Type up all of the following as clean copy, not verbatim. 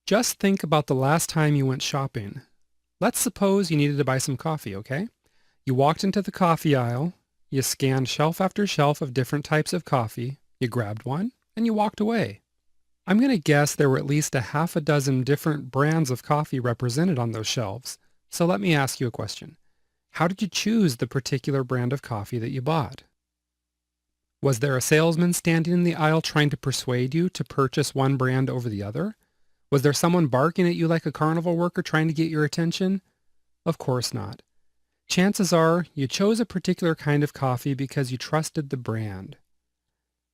Just think about the last time you went shopping. Let's suppose you needed to buy some coffee, okay? You walked into the coffee aisle, you scanned shelf after shelf of different types of coffee, you grabbed one, and you walked away. I'm going to guess there were at least a half a dozen different brands of coffee represented on those shelves. So let me ask you a question. How did you choose the particular brand of coffee that you bought? Was there a salesman standing in the aisle trying to persuade you to purchase one brand over the other? Was there someone barking at you like a carnival worker trying to get your attention? Of course not. Chances are you chose a particular kind of coffee because you trusted the brand.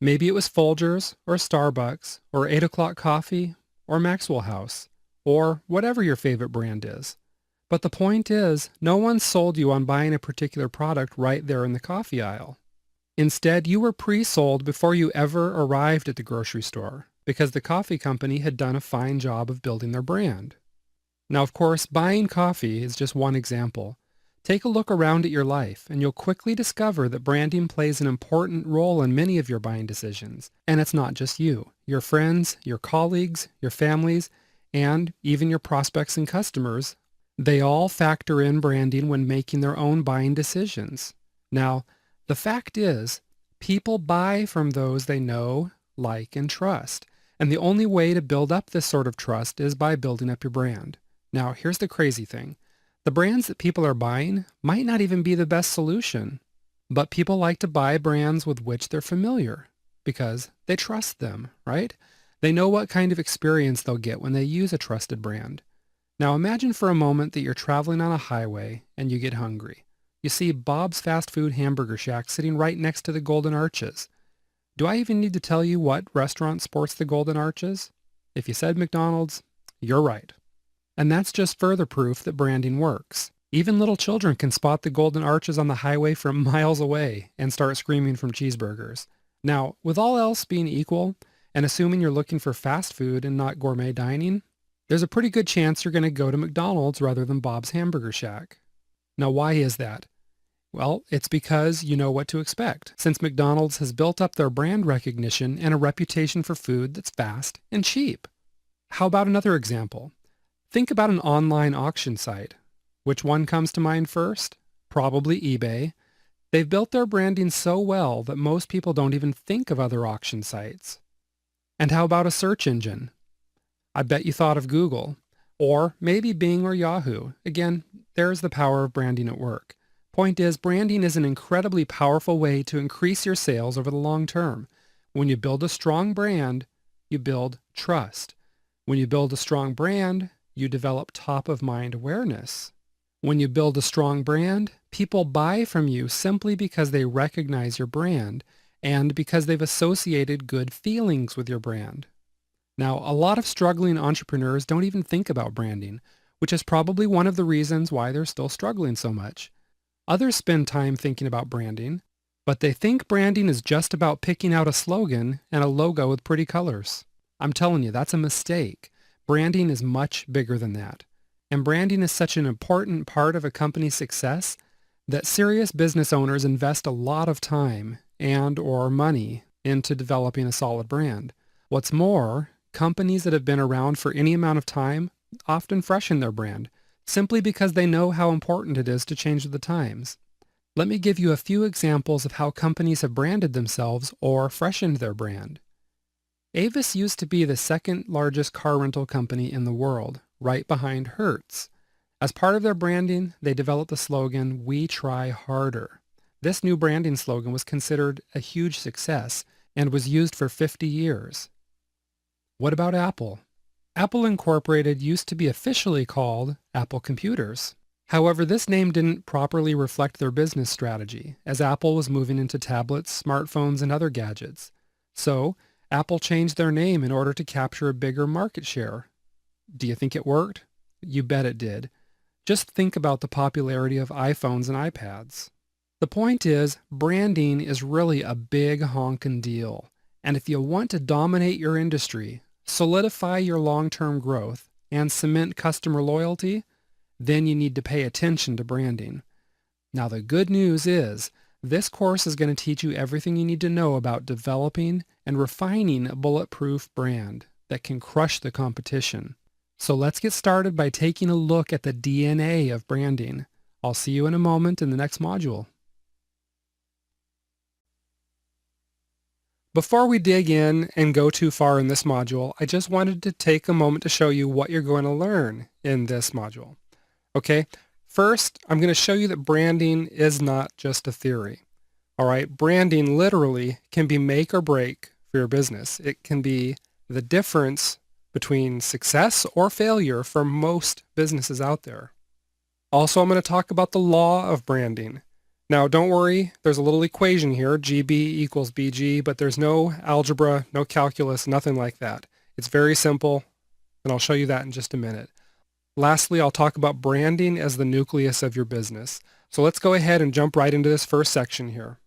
Maybe it was Folgers, or Starbucks, or 8 O'Clock Coffee, or Maxwell House, or whatever your favorite brand is. But the point is, no one sold you on buying a particular product right there in the coffee aisle. Instead, you were pre-sold before you ever arrived at the grocery store, because the coffee company had done a fine job of building their brand. Now, of course, buying coffee is just one example. Take a look around at your life, and you'll quickly discover that branding plays an important role in many of your buying decisions. And it's not just you. Your friends, your colleagues, your families, and even your prospects and customers, they all factor in branding when making their own buying decisions. Now, the fact is, people buy from those they know, like, and trust. And the only way to build up this sort of trust is by building up your brand. Now, here's the crazy thing. The brands that people are buying might not even be the best solution, but people like to buy brands with which they're familiar because they trust them, right? They know what kind of experience they'll get when they use a trusted brand. Now imagine for a moment that you're traveling on a highway and you get hungry. You see Bob's Fast Food Hamburger Shack sitting right next to the Golden Arches. Do I even need to tell you what restaurant sports the Golden Arches? If you said McDonald's, you're right. And that's just further proof that branding works. Even little children can spot the Golden Arches on the highway from miles away and start screaming from cheeseburgers. Now, with all else being equal, and assuming you're looking for fast food and not gourmet dining, there's a pretty good chance you're going to go to McDonald's rather than Bob's Hamburger Shack. Now, why is that? Well, it's because you know what to expect, since McDonald's has built up their brand recognition and a reputation for food that's fast and cheap. How about another example? Think about an online auction site. Which one comes to mind first? Probably eBay. They've built their branding so well that most people don't even think of other auction sites. And how about a search engine? I bet you thought of Google. Or maybe Bing or Yahoo. Again, there's the power of branding at work. Point is, branding is an incredibly powerful way to increase your sales over the long term. When you build a strong brand, you build trust. When you build a strong brand, you develop top-of-mind awareness. When you build a strong brand, people buy from you simply because they recognize your brand and because they've associated good feelings with your brand. Now, a lot of struggling entrepreneurs don't even think about branding, which is probably one of the reasons why they're still struggling so much. Others spend time thinking about branding, but they think branding is just about picking out a slogan and a logo with pretty colors. I'm telling you, that's a mistake. Branding is much bigger than that. And branding is such an important part of a company's success that serious business owners invest a lot of time and or money into developing a solid brand. What's more, companies that have been around for any amount of time often freshen their brand, simply because they know how important it is to change with the times. Let me give you a few examples of how companies have branded themselves or freshened their brand. Avis used to be the second largest car rental company in the world, right behind Hertz. As part of their branding, they developed the slogan, "We try harder." This new branding slogan was considered a huge success and was used for 50 years. What about Apple? Apple Incorporated used to be officially called Apple Computers. However, this name didn't properly reflect their business strategy, as Apple was moving into tablets, smartphones, and other gadgets. So, Apple changed their name in order to capture a bigger market share. Do you think it worked? You bet it did. Just think about the popularity of iPhones and iPads. The point is, branding is really a big honkin' deal. And if you want to dominate your industry, solidify your long-term growth, and cement customer loyalty, then you need to pay attention to branding. Now the good news is, this course is going to teach you everything you need to know about developing and refining a bulletproof brand that can crush the competition. So let's get started by taking a look at the DNA of branding. I'll see you in a moment in the next module. Before we dig in and go too far in this module, I just wanted to take a moment to show you what you're going to learn in this module. Okay, first, I'm going to show you that branding is not just a theory. All right, branding literally can be make or break for your business. It can be the difference between success or failure for most businesses out there. Also, I'm going to talk about the law of branding. Now, don't worry, there's a little equation here, GB equals BG, but there's no algebra, no calculus, nothing like that. It's very simple, and I'll show you that in just a minute. Lastly, I'll talk about branding as the nucleus of your business. So let's go ahead and jump right into this first section here.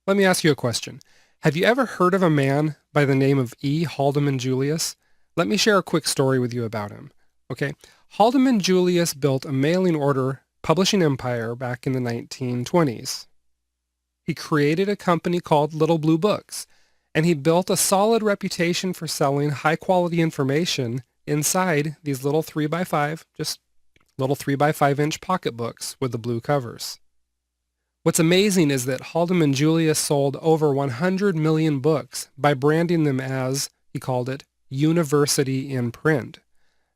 Let me ask you a question. Have you ever heard of a man by the name of E. Haldeman Julius? Let me share a quick story with you about him. Okay, Haldeman Julius built a mailing order publishing empire back in the 1920s. He created a company called Little Blue Books, and he built a solid reputation for selling high-quality information inside these little 3x5, just little 3x5-inch pocketbooks with the blue covers. What's amazing is that Haldeman Julius sold over 100 million books by branding them as, he called it, University in Print.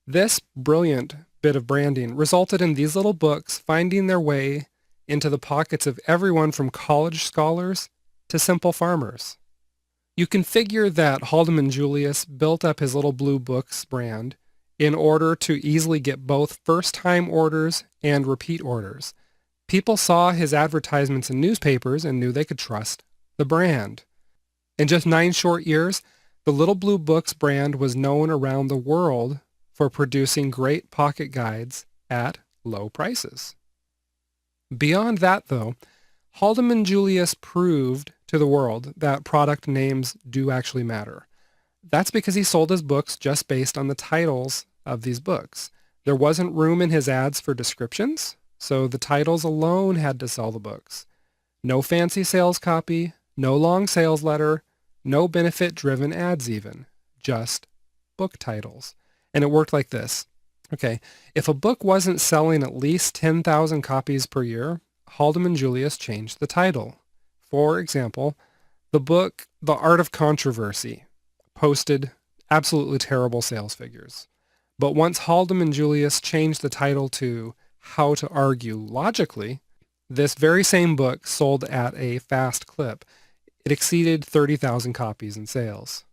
This brilliant bit of branding resulted in these little books finding their way into the pockets of everyone from college scholars to simple farmers. You can figure that Haldeman Julius built up his Little Blue Books brand in order to easily get both first-time orders and repeat orders. People saw his advertisements in newspapers and knew they could trust the brand. In just 9 short years, the Little Blue Books brand was known around the world for producing great pocket guides at low prices. Beyond that, though, Haldeman Julius proved to the world that product names do actually matter. That's because he sold his books just based on the titles of these books. There wasn't room in his ads for descriptions, so the titles alone had to sell the books. No fancy sales copy, no long sales letter, no benefit-driven ads even, just book titles. And it worked like this. Okay, if a book wasn't selling at least 10,000 copies per year, Haldeman Julius changed the title. For example, the book The Art of Controversy posted absolutely terrible sales figures. But once Haldeman Julius changed the title to How to Argue Logically, this very same book sold at a fast clip. It exceeded 30,000 copies in sales.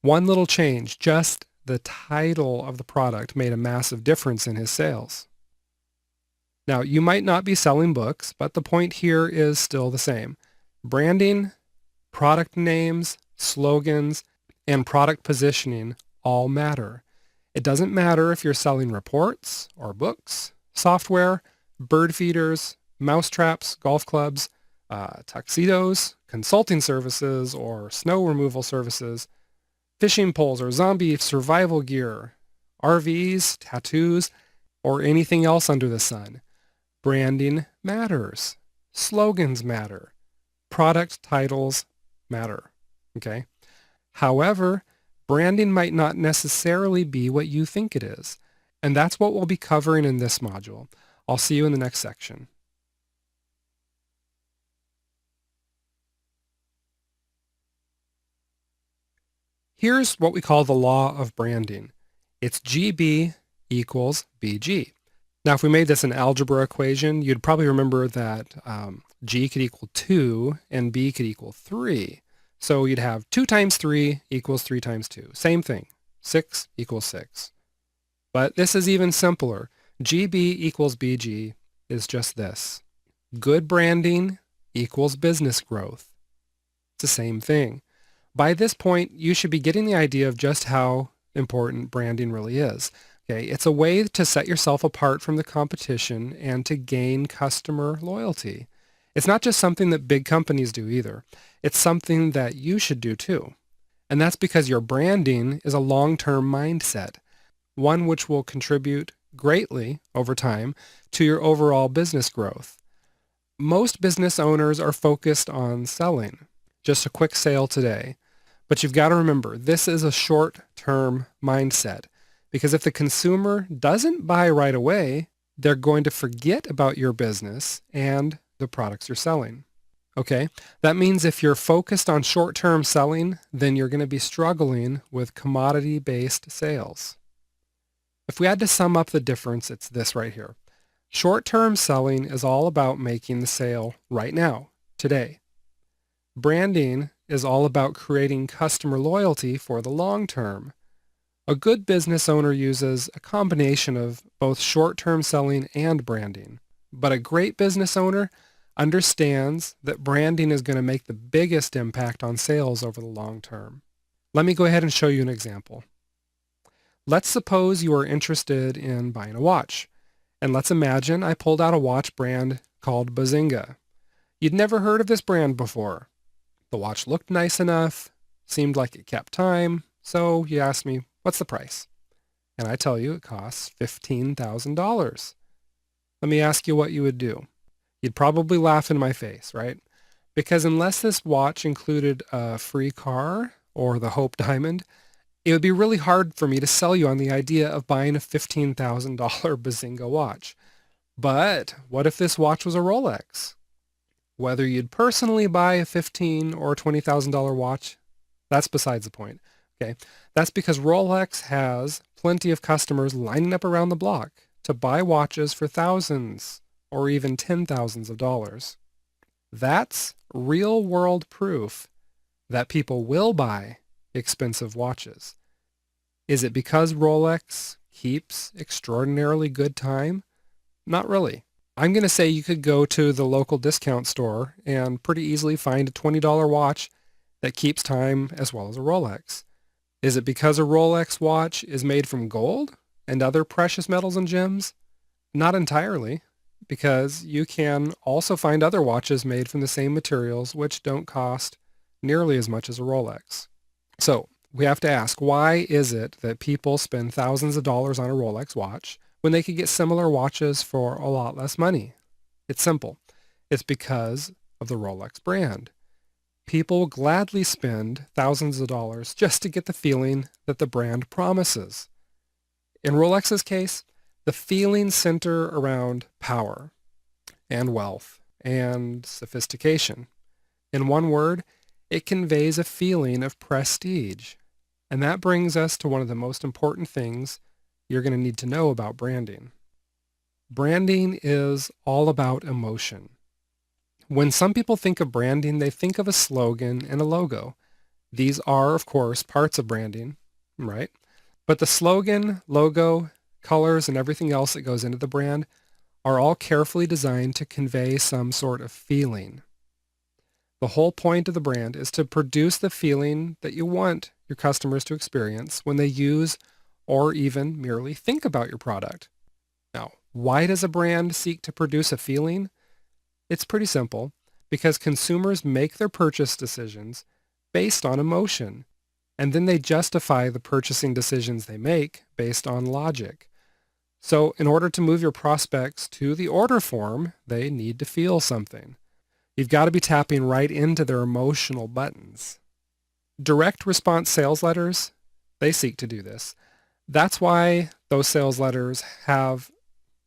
One little change, just the title of the product, made a massive difference in his sales. Now, you might not be selling books, but the point here is still the same. Branding, product names, slogans, and product positioning all matter. It doesn't matter if you're selling reports or books, software, bird feeders, mouse traps, golf clubs, tuxedos, consulting services, or snow removal services, fishing poles or zombie survival gear, RVs, tattoos, or anything else under the sun. Branding matters. Slogans matter. Product titles matter. Okay? However, branding might not necessarily be what you think it is. And that's what we'll be covering in this module. I'll see you in the next section. Here's what we call the law of branding. It's GB equals BG. Now, if we made this an algebra equation, you'd probably remember that G could equal 2 and B could equal 3. So you'd have 2 times 3 equals 3 times 2. Same thing. 6 equals 6. But this is even simpler. GB equals BG is just this. Good branding equals business growth. It's the same thing. By this point, you should be getting the idea of just how important branding really is. Okay, it's a way to set yourself apart from the competition and to gain customer loyalty. It's not just something that big companies do either. It's something that you should do too. And that's because your branding is a long-term mindset, one which will contribute greatly over time to your overall business growth. Most business owners are focused on selling, just a quick sale today. But you've got to remember, this is a short-term mindset. Because if the consumer doesn't buy right away, they're going to forget about your business and the products you're selling. Okay, that means if you're focused on short-term selling, then you're going to be struggling with commodity-based sales. If we had to sum up the difference, it's this right here. Short-term selling is all about making the sale right now, today. Branding is all about creating customer loyalty for the long term. A good business owner uses a combination of both short-term selling and branding. But a great business owner understands that branding is going to make the biggest impact on sales over the long term. Let me go ahead and show you an example. Let's suppose you are interested in buying a watch. And let's imagine I pulled out a watch brand called Bazinga. You'd never heard of this brand before. The watch looked nice enough, seemed like it kept time, so you asked me, what's the price? And I tell you it costs $15,000. Let me ask you what you would do. You'd probably laugh in my face, right? Because unless this watch included a free car or the Hope Diamond, it would be really hard for me to sell you on the idea of buying a $15,000 Bazinga watch. But what if this watch was a Rolex? Whether you'd personally buy a $15,000 or $20,000 watch, that's besides the point. Okay, that's because Rolex has plenty of customers lining up around the block to buy watches for thousands or even $10,000s of dollars. That's real-world proof that people will buy expensive watches. Is it because Rolex keeps extraordinarily good time? Not really. I'm going to say you could go to the local discount store and pretty easily find a $20 watch that keeps time as well as a Rolex. Is it because a Rolex watch is made from gold and other precious metals and gems? Not entirely, because you can also find other watches made from the same materials which don't cost nearly as much as a Rolex. So we have to ask, why is it that people spend thousands of dollars on a Rolex watch when they could get similar watches for a lot less money? It's simple. It's because of the Rolex brand. People will gladly spend thousands of dollars just to get the feeling that the brand promises. In Rolex's case, the feelings center around power and wealth and sophistication. In one word, it conveys a feeling of prestige. And that brings us to one of the most important things you're going to need to know about branding. Branding is all about emotion. When some people think of branding, they think of a slogan and a logo. These are, of course, parts of branding, right? But the slogan, logo, colors, and everything else that goes into the brand are all carefully designed to convey some sort of feeling. The whole point of the brand is to produce the feeling that you want your customers to experience when they use or even merely think about your product. Now, why does a brand seek to produce a feeling? It's pretty simple, because consumers make their purchase decisions based on emotion, and then they justify the purchasing decisions they make based on logic. So in order to move your prospects to the order form, they need to feel something. You've got to be tapping right into their emotional buttons. Direct response sales letters, they seek to do this. That's why those sales letters have,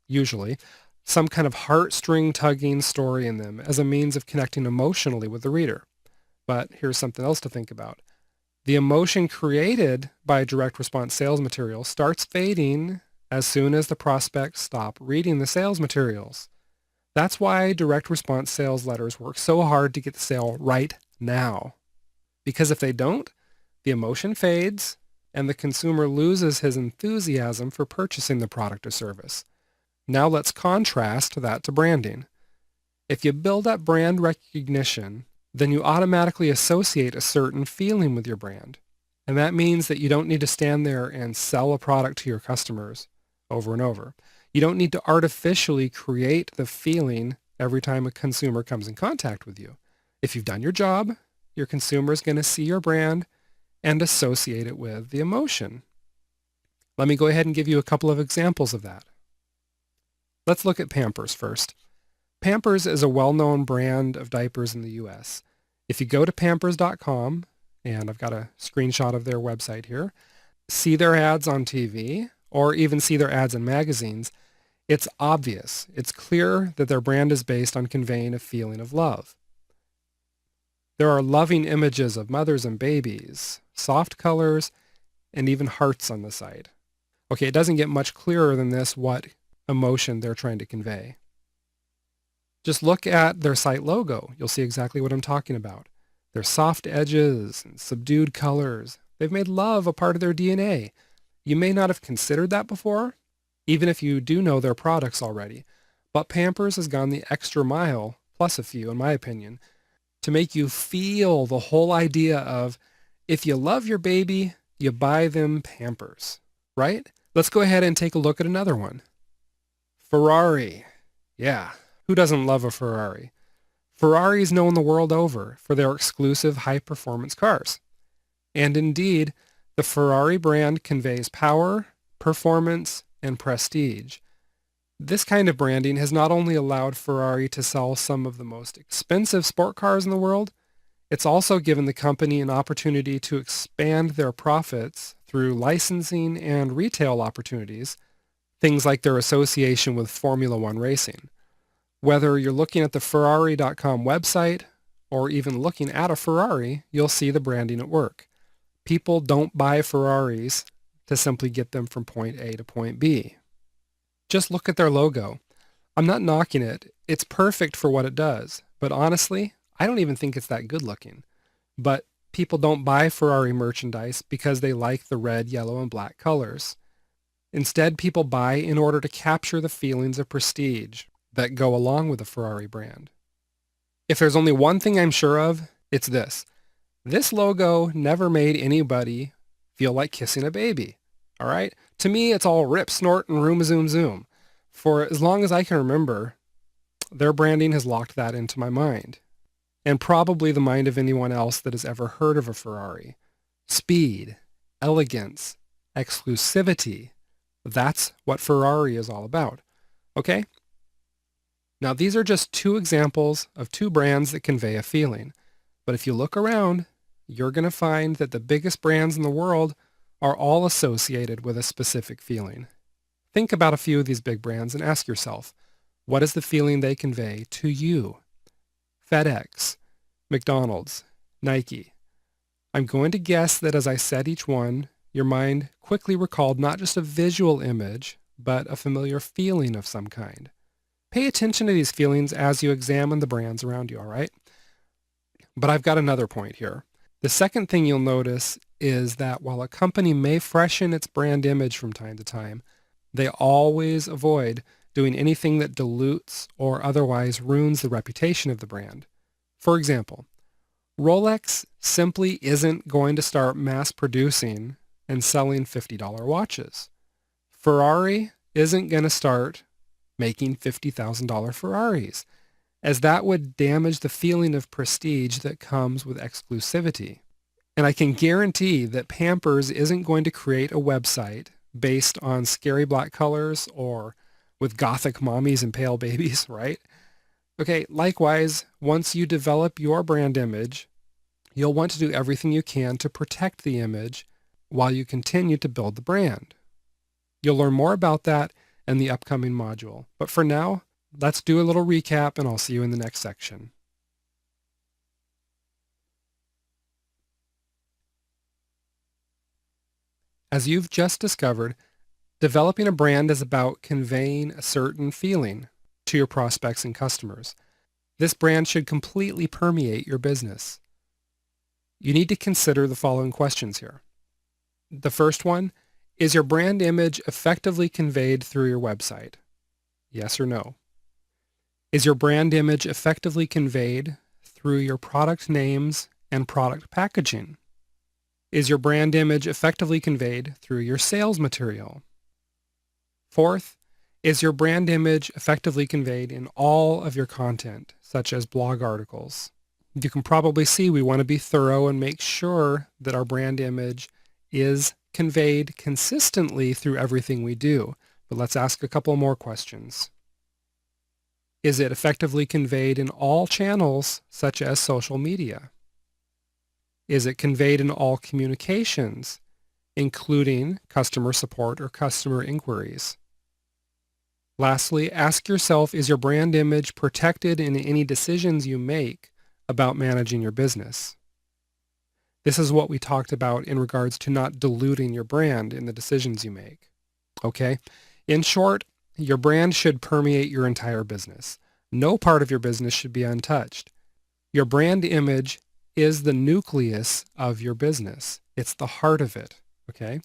usually, some kind of heartstring tugging story in them as a means of connecting emotionally with the reader. But here's something else to think about. The emotion created by direct response sales material starts fading as soon as the prospects stop reading the sales materials. That's why direct response sales letters work so hard to get the sale right now. Because if they don't, the emotion fades and the consumer loses his enthusiasm for purchasing the product or service. Now let's contrast that to branding. If you build up brand recognition, then you automatically associate a certain feeling with your brand. And that means that you don't need to stand there and sell a product to your customers over and over. You don't need to artificially create the feeling every time a consumer comes in contact with you. If you've done your job, your consumer is going to see your brand and associate it with the emotion. Let me go ahead and give you a couple of examples of that. Let's look at Pampers first. Pampers is a well-known brand of diapers in the U.S. If you go to pampers.com, and I've got a screenshot of their website here, see their ads on TV or even see their ads in magazines, it's obvious. It's clear that their brand is based on conveying a feeling of love. There are loving images of mothers and babies, soft colors, and even hearts on the site. Okay, it doesn't get much clearer than this what emotion they're trying to convey. Just look at their site logo. You'll see exactly what I'm talking about. Their soft edges and subdued colors. They've made love a part of their DNA. You may not have considered that before, even if you do know their products already. But Pampers has gone the extra mile, plus a few in my opinion, to make you feel the whole idea of if you love your baby, you buy them Pampers, right? Let's go ahead and take a look at another one. Ferrari. Yeah, who doesn't love a Ferrari? Ferrari is known the world over for their exclusive high-performance cars. And indeed, the Ferrari brand conveys power, performance, and prestige. This kind of branding has not only allowed Ferrari to sell some of the most expensive sport cars in the world, it's also given the company an opportunity to expand their profits through licensing and retail opportunities, things like their association with Formula One racing. Whether you're looking at the Ferrari.com website or even looking at a Ferrari, you'll see the branding at work. People don't buy Ferraris to simply get them from point A to point B. Just look at their logo. I'm not knocking it. It's perfect for what it does. But honestly, I don't even think it's that good looking. But people don't buy Ferrari merchandise because they like the red, yellow, and black colors. Instead, people buy in order to capture the feelings of prestige that go along with the Ferrari brand. If there's only one thing I'm sure of, it's this. This logo never made anybody feel like kissing a baby. All right? To me, it's all rip, snort, and room, zoom, zoom. For as long as I can remember, their branding has locked that into my mind. And probably the mind of anyone else that has ever heard of a Ferrari. Speed, elegance, exclusivity. That's what Ferrari is all about. Okay? Now, these are just two examples of two brands that convey a feeling. But if you look around, you're going to find that the biggest brands in the world are all associated with a specific feeling. Think about a few of these big brands and ask yourself, what is the feeling they convey to you? FedEx, McDonald's, Nike. I'm going to guess that as I said each one, your mind quickly recalled not just a visual image, but a familiar feeling of some kind. Pay attention to these feelings as you examine the brands around you, all right? But I've got another point here. The second thing you'll notice is that while a company may freshen its brand image from time to time, they always avoid doing anything that dilutes or otherwise ruins the reputation of the brand. For example, Rolex simply isn't going to start mass producing and selling $50 watches. Ferrari isn't going to start making $50,000 Ferraris, as that would damage the feeling of prestige that comes with exclusivity. And I can guarantee that Pampers isn't going to create a website based on scary black colors or with gothic mommies and pale babies, right? Okay, likewise, once you develop your brand image, you'll want to do everything you can to protect the image while you continue to build the brand. You'll learn more about that in the upcoming module. But for now, let's do a little recap and I'll see you in the next section. As you've just discovered, developing a brand is about conveying a certain feeling to your prospects and customers. This brand should completely permeate your business. You need to consider the following questions here. The first one, is your brand image effectively conveyed through your website? Yes or no? Is your brand image effectively conveyed through your product names and product packaging? Is your brand image effectively conveyed through your sales material? Fourth, is your brand image effectively conveyed in all of your content, such as blog articles? You can probably see we want to be thorough and make sure that our brand image is conveyed consistently through everything we do. But let's ask a couple more questions. Is it effectively conveyed in all channels, such as social media? Is it conveyed in all communications, including customer support or customer inquiries. Lastly, ask yourself, is your brand image protected in any decisions you make about managing your business? This is what we talked about in regards to not diluting your brand in the decisions you make. Okay? In short, your brand should permeate your entire business. No part of your business should be untouched. Your brand image is the nucleus of your business. It's the heart of it. Okay?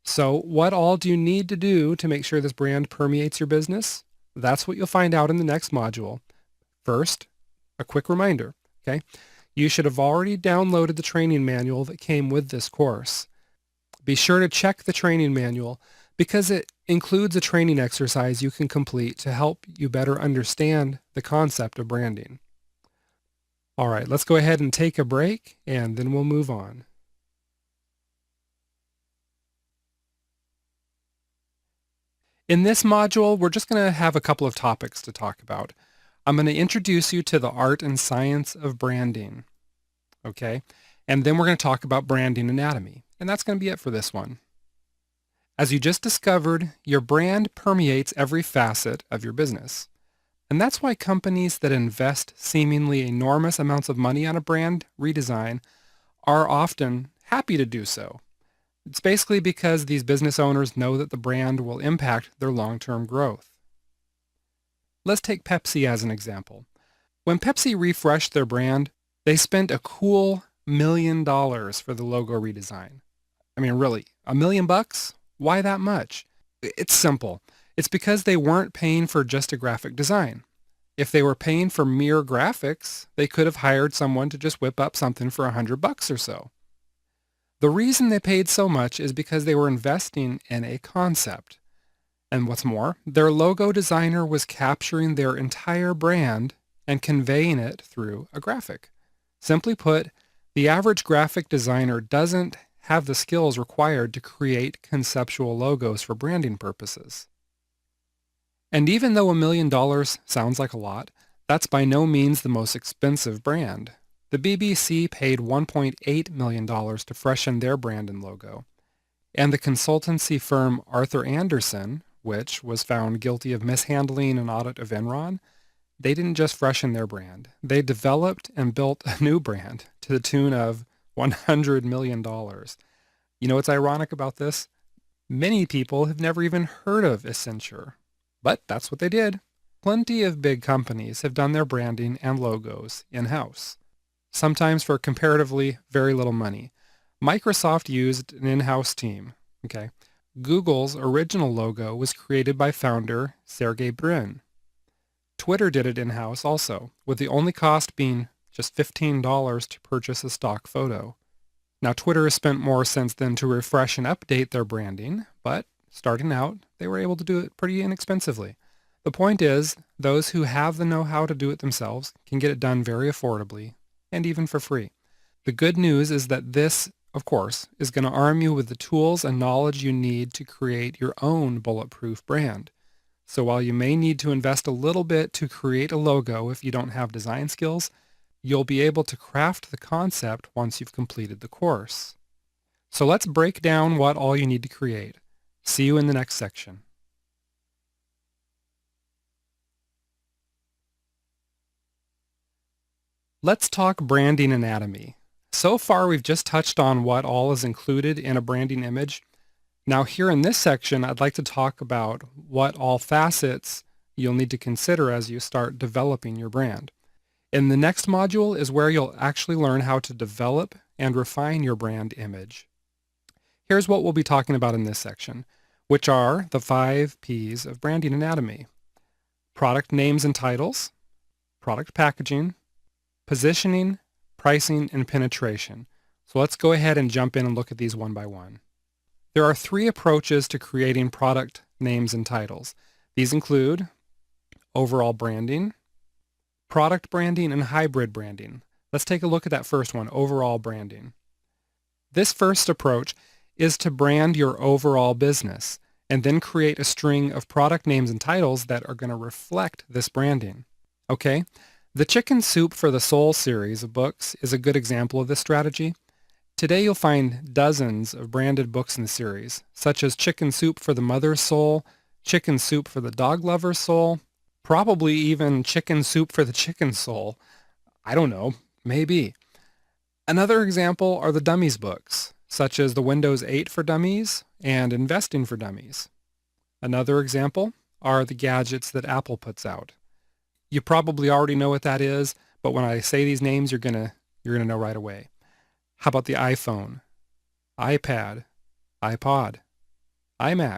So what all do you need to do to make sure this brand permeates your business? That's what you'll find out in the next module. First, a quick reminder, okay? You should have already downloaded the training manual that came with this course. Be sure to check the training manual because it includes a training exercise you can complete to help you better understand the concept of branding. All right, let's go ahead and take a break and then we'll move on. In this module, we're just going to have a couple of topics to talk about. I'm going to introduce you to the art and science of branding, okay? And then we're going to talk about branding anatomy, and that's going to be it for this one. As you just discovered, your brand permeates every facet of your business. And that's why companies that invest seemingly enormous amounts of money on a brand redesign are often happy to do so. It's basically because these business owners know that the brand will impact their long-term growth. Let's take Pepsi as an example. When Pepsi refreshed their brand, they spent a cool $1 million for the logo redesign. I mean, really, $1 million? Why that much? It's simple. It's because they weren't paying for just a graphic design. If they were paying for mere graphics, they could have hired someone to just whip up something for $100 or so. The reason they paid so much is because they were investing in a concept. And what's more, their logo designer was capturing their entire brand and conveying it through a graphic. Simply put, the average graphic designer doesn't have the skills required to create conceptual logos for branding purposes. And even though $1 million sounds like a lot, that's by no means the most expensive brand. The BBC paid $1.8 million to freshen their brand and logo. And the consultancy firm Arthur Andersen, which was found guilty of mishandling an audit of Enron, they didn't just freshen their brand. They developed and built a new brand to the tune of $100 million. You know what's ironic about this? Many people have never even heard of Accenture, but that's what they did. Plenty of big companies have done their branding and logos in-house, sometimes for comparatively very little money. Microsoft used an in-house team. Okay. Google's original logo was created by founder Sergey Brin. Twitter did it in-house also, with the only cost being just $15 to purchase a stock photo. Now, Twitter has spent more since then to refresh and update their branding, but starting out, they were able to do it pretty inexpensively. The point is, those who have the know-how to do it themselves can get it done very affordably and even for free. The good news is that this, of course, is going to arm you with the tools and knowledge you need to create your own bulletproof brand. So while you may need to invest a little bit to create a logo if you don't have design skills, you'll be able to craft the concept once you've completed the course. So let's break down what all you need to create. See you in the next section. Let's talk branding anatomy. So far, we've just touched on what all is included in a branding image. Now here in this section, I'd like to talk about what all facets you'll need to consider as you start developing your brand. In the next module is where you'll actually learn how to develop and refine your brand image. Here's what we'll be talking about in this section, which are the 5 P's of branding anatomy: product names and titles, product packaging, positioning, pricing, and penetration. So let's go ahead and jump in and look at these one by one. There are 3 approaches to creating product names and titles. These include overall branding, product branding, and hybrid branding. Let's take a look at that first one, overall branding. This first approach is to brand your overall business and then create a string of product names and titles that are going to reflect this branding. Okay? The Chicken Soup for the Soul series of books is a good example of this strategy. Today you'll find dozens of branded books in the series, such as Chicken Soup for the Mother's Soul, Chicken Soup for the Dog Lover's Soul, probably even Chicken Soup for the Chicken's Soul. I don't know, maybe. Another example are the Dummies books, such as the Windows 8 for Dummies and Investing for Dummies. Another example are the gadgets that Apple puts out. You probably already know what that is, but when I say these names, you're gonna know right away. How about the iPhone, iPad, iPod, iMac?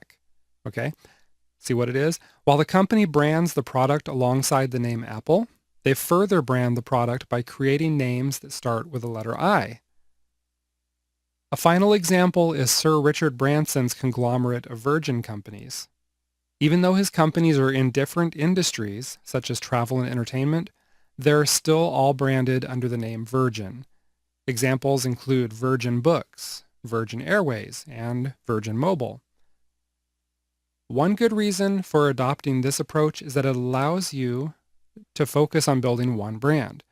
Okay, see what it is? While the company brands the product alongside the name Apple, they further brand the product by creating names that start with the letter I. A final example is Sir Richard Branson's conglomerate of Virgin companies. Even though his companies are in different industries, such as travel and entertainment, they're still all branded under the name Virgin. Examples include Virgin Books, Virgin Airways, and Virgin Mobile. One good reason for adopting this approach is that it allows you to focus on building one brand.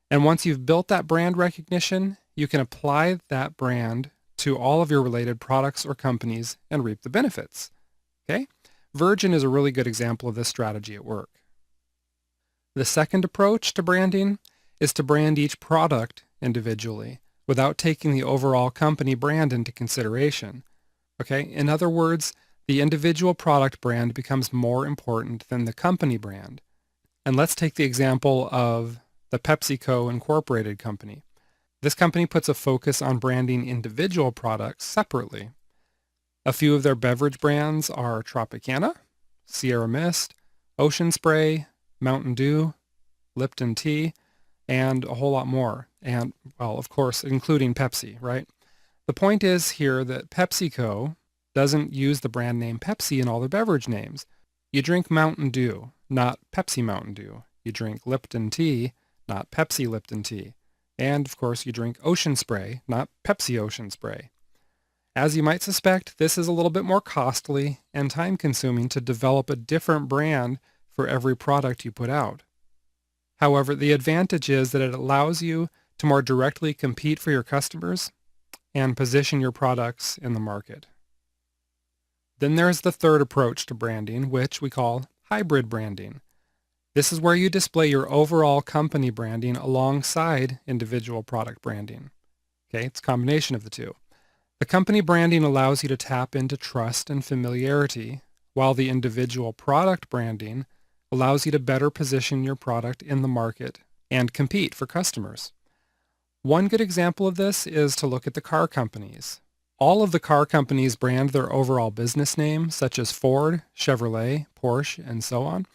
And once you've built that brand recognition, you can apply that brand to all of your related products or companies and reap the benefits. Okay? Virgin is a really good example of this strategy at work. The second approach to branding is to brand each product individually without taking the overall company brand into consideration. Okay? In other words, the individual product brand becomes more important than the company brand. And let's take the example of the PepsiCo Incorporated company. This company puts a focus on branding individual products separately. A few of their beverage brands are Tropicana, Sierra Mist, Ocean Spray, Mountain Dew, Lipton Tea, and a whole lot more. And, well, of course, including Pepsi, right? The point is here that PepsiCo doesn't use the brand name Pepsi in all their beverage names. You drink Mountain Dew, not Pepsi Mountain Dew. You drink Lipton Tea, not Pepsi Lipton Tea. And, of course, you drink Ocean Spray, not Pepsi Ocean Spray. As you might suspect, this is a little bit more costly and time-consuming to develop a different brand for every product you put out. However, the advantage is that it allows you to more directly compete for your customers and position your products in the market. Then there's the third approach to branding, which we call hybrid branding. This is where you display your overall company branding alongside individual product branding. Okay, it's a combination of the two. The company branding allows you to tap into trust and familiarity, while the individual product branding allows you to better position your product in the market and compete for customers. One good example of this is to look at the car companies. All of the car companies brand their overall business name, such as Ford, Chevrolet, Porsche, and so on.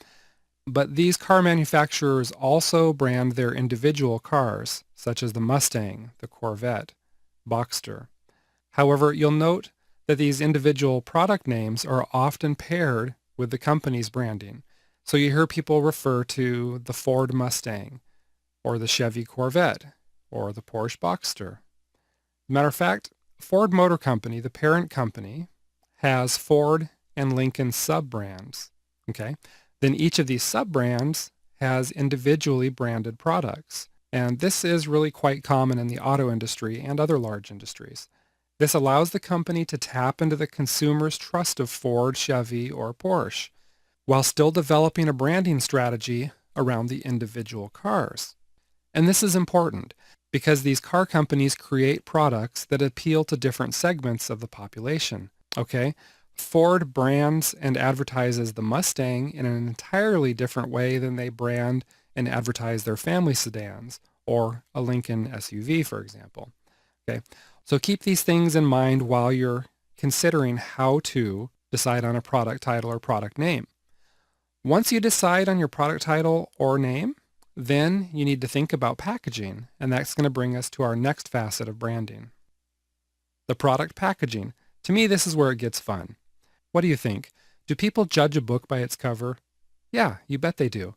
But these car manufacturers also brand their individual cars, such as the Mustang, the Corvette, Boxster. However, you'll note that these individual product names are often paired with the company's branding. So you hear people refer to the Ford Mustang, or the Chevy Corvette, or the Porsche Boxster. Matter of fact, Ford Motor Company, the parent company, has Ford and Lincoln sub-brands. Okay? Then each of these sub-brands has individually branded products. And this is really quite common in the auto industry and other large industries. This allows the company to tap into the consumer's trust of Ford, Chevy, or Porsche, while still developing a branding strategy around the individual cars. And this is important because these car companies create products that appeal to different segments of the population. Okay? Ford brands and advertises the Mustang in an entirely different way than they brand and advertise their family sedans or a Lincoln SUV, for example. Okay? So keep these things in mind while you're considering how to decide on a product title or product name. Once you decide on your product title or name, then you need to think about packaging, and that's going to bring us to our next facet of branding. The product packaging. To me, this is where it gets fun. What do you think? Do people judge a book by its cover? Yeah, you bet they do.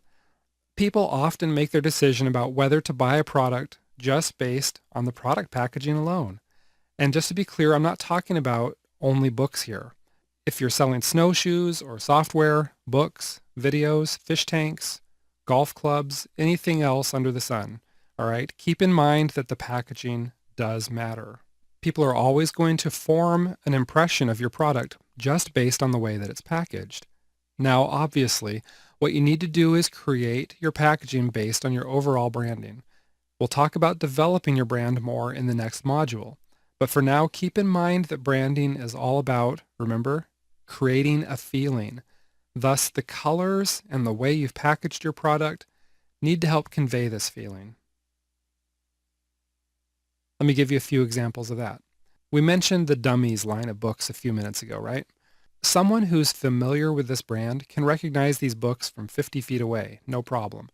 People often make their decision about whether to buy a product just based on the product packaging alone. And just to be clear, I'm not talking about only books here. If you're selling snowshoes or software, books, videos, fish tanks, golf clubs, anything else under the sun, all right, keep in mind that the packaging does matter. People are always going to form an impression of your product just based on the way that it's packaged. Now, obviously, what you need to do is create your packaging based on your overall branding. We'll talk about developing your brand more in the next module. But for now, keep in mind that branding is all about, remember, creating a feeling. Thus, the colors and the way you've packaged your product need to help convey this feeling. Let me give you a few examples of that. We mentioned the Dummies line of books a few minutes ago, right? Someone who's familiar with this brand can recognize these books from 50 feet away, no problem.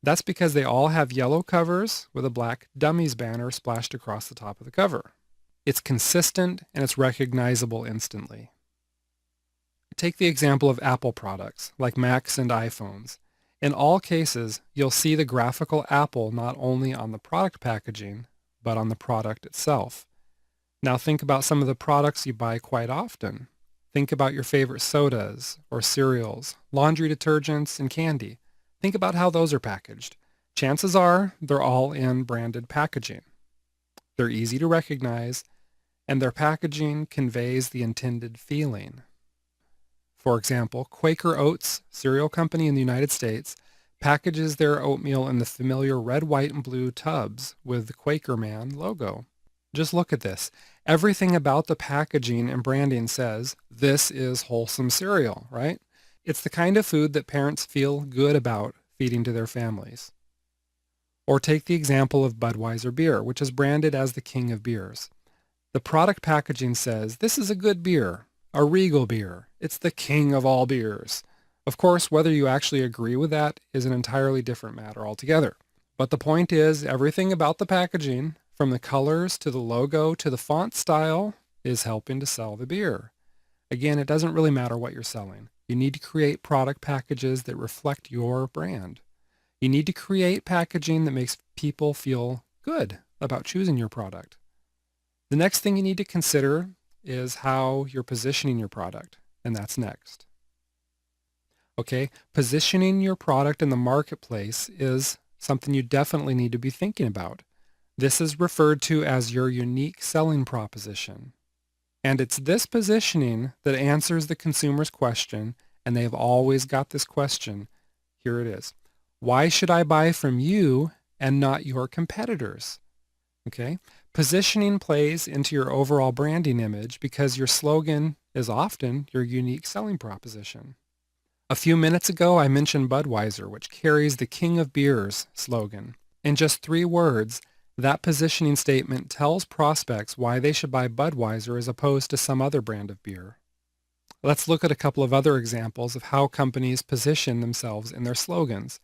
That's because they all have yellow covers with a black Dummies banner splashed across the top of the cover. It's consistent and it's recognizable instantly. Take the example of Apple products like Macs and iPhones. In all cases, you'll see the graphical apple not only on the product packaging, but on the product itself. Now think about some of the products you buy quite often. Think about your favorite sodas or cereals, laundry detergents, and candy. Think about how those are packaged. Chances are they're all in branded packaging. They're easy to recognize, and their packaging conveys the intended feeling. For example, Quaker Oats cereal company in the United States packages their oatmeal in the familiar red, white, and blue tubs with the Quaker Man logo. Just look at this. Everything about the packaging and branding says, this is wholesome cereal, right? It's the kind of food that parents feel good about feeding to their families. Or take the example of Budweiser beer, which is branded as the king of beers. The product packaging says, this is a good beer, a regal beer. It's the king of all beers. Of course, whether you actually agree with that is an entirely different matter altogether. But the point is, everything about the packaging, from the colors to the logo to the font style, is helping to sell the beer. Again, it doesn't really matter what you're selling. You need to create product packages that reflect your brand. You need to create packaging that makes people feel good about choosing your product. The next thing you need to consider is how you're positioning your product, and that's next. Okay, positioning your product in the marketplace is something you definitely need to be thinking about. This is referred to as your unique selling proposition. And it's this positioning that answers the consumer's question, and they've always got this question. Here it is. Why should I buy from you and not your competitors? Okay, positioning plays into your overall branding image because your slogan is often your unique selling proposition. A few minutes ago, I mentioned Budweiser, which carries the King of Beers slogan. In just 3 words, that positioning statement tells prospects why they should buy Budweiser as opposed to some other brand of beer. Let's look at a couple of other examples of how companies position themselves in their slogans.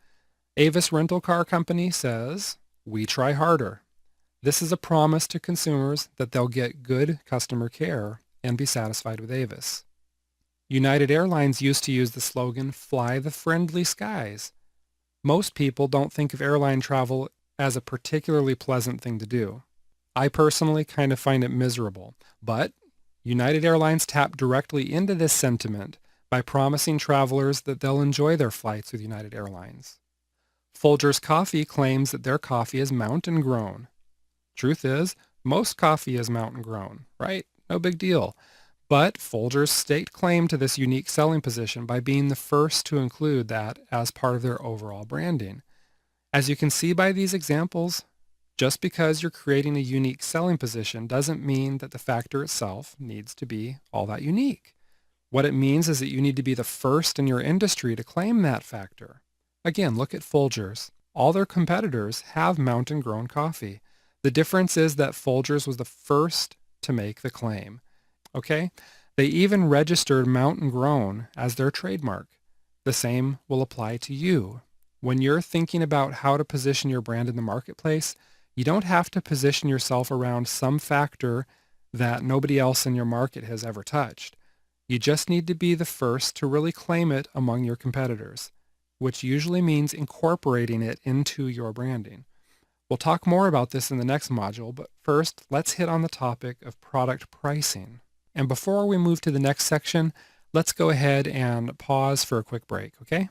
Avis Rental Car Company says, "We try harder." This is a promise to consumers that they'll get good customer care and be satisfied with Avis. United Airlines used to use the slogan, "Fly the friendly skies." Most people don't think of airline travel as a particularly pleasant thing to do. I personally kind of find it miserable, but United Airlines tapped directly into this sentiment by promising travelers that they'll enjoy their flights with United Airlines. Folgers Coffee claims that their coffee is mountain grown. Truth is, most coffee is mountain grown, right? No big deal. But Folgers staked claim to this unique selling position by being the first to include that as part of their overall branding. As you can see by these examples, just because you're creating a unique selling position doesn't mean that the factor itself needs to be all that unique. What it means is that you need to be the first in your industry to claim that factor. Again, look at Folgers. All their competitors have mountain-grown coffee. The difference is that Folgers was the first to make the claim. Okay? They even registered mountain grown as their trademark. The same will apply to you. When you're thinking about how to position your brand in the marketplace, you don't have to position yourself around some factor that nobody else in your market has ever touched. You just need to be the first to really claim it among your competitors, which usually means incorporating it into your branding. We'll talk more about this in the next module, but first, let's hit on the topic of product pricing. And before we move to the next section, let's go ahead and pause for a quick break, okay?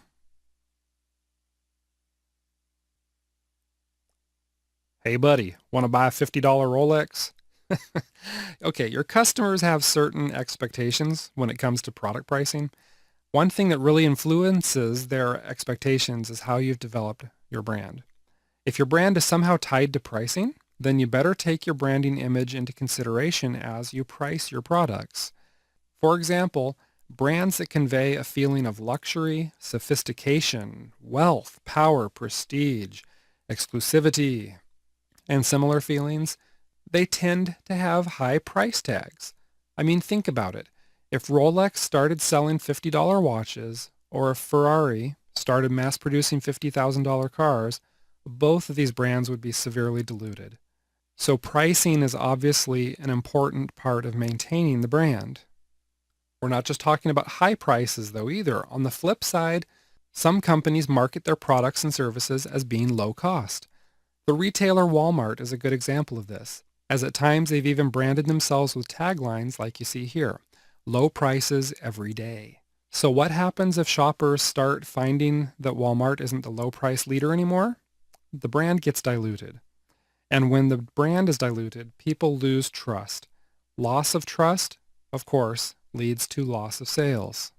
Hey buddy, want to buy a $50 Rolex? Okay, your customers have certain expectations when it comes to product pricing. One thing that really influences their expectations is how you've developed your brand. If your brand is somehow tied to pricing, then you better take your branding image into consideration as you price your products. For example, brands that convey a feeling of luxury, sophistication, wealth, power, prestige, exclusivity, and similar feelings, they tend to have high price tags. I mean, think about it. If Rolex started selling $50 watches, or if Ferrari started mass producing $50,000 cars, both of these brands would be severely diluted. So pricing is obviously an important part of maintaining the brand. We're not just talking about high prices though either. On the flip side, some companies market their products and services as being low cost. The retailer Walmart is a good example of this, as at times they've even branded themselves with taglines like you see here, low prices every day. So what happens if shoppers start finding that Walmart isn't the low price leader anymore? The brand gets diluted. And when the brand is diluted, people lose trust. Loss of trust, of course, leads to loss of sales.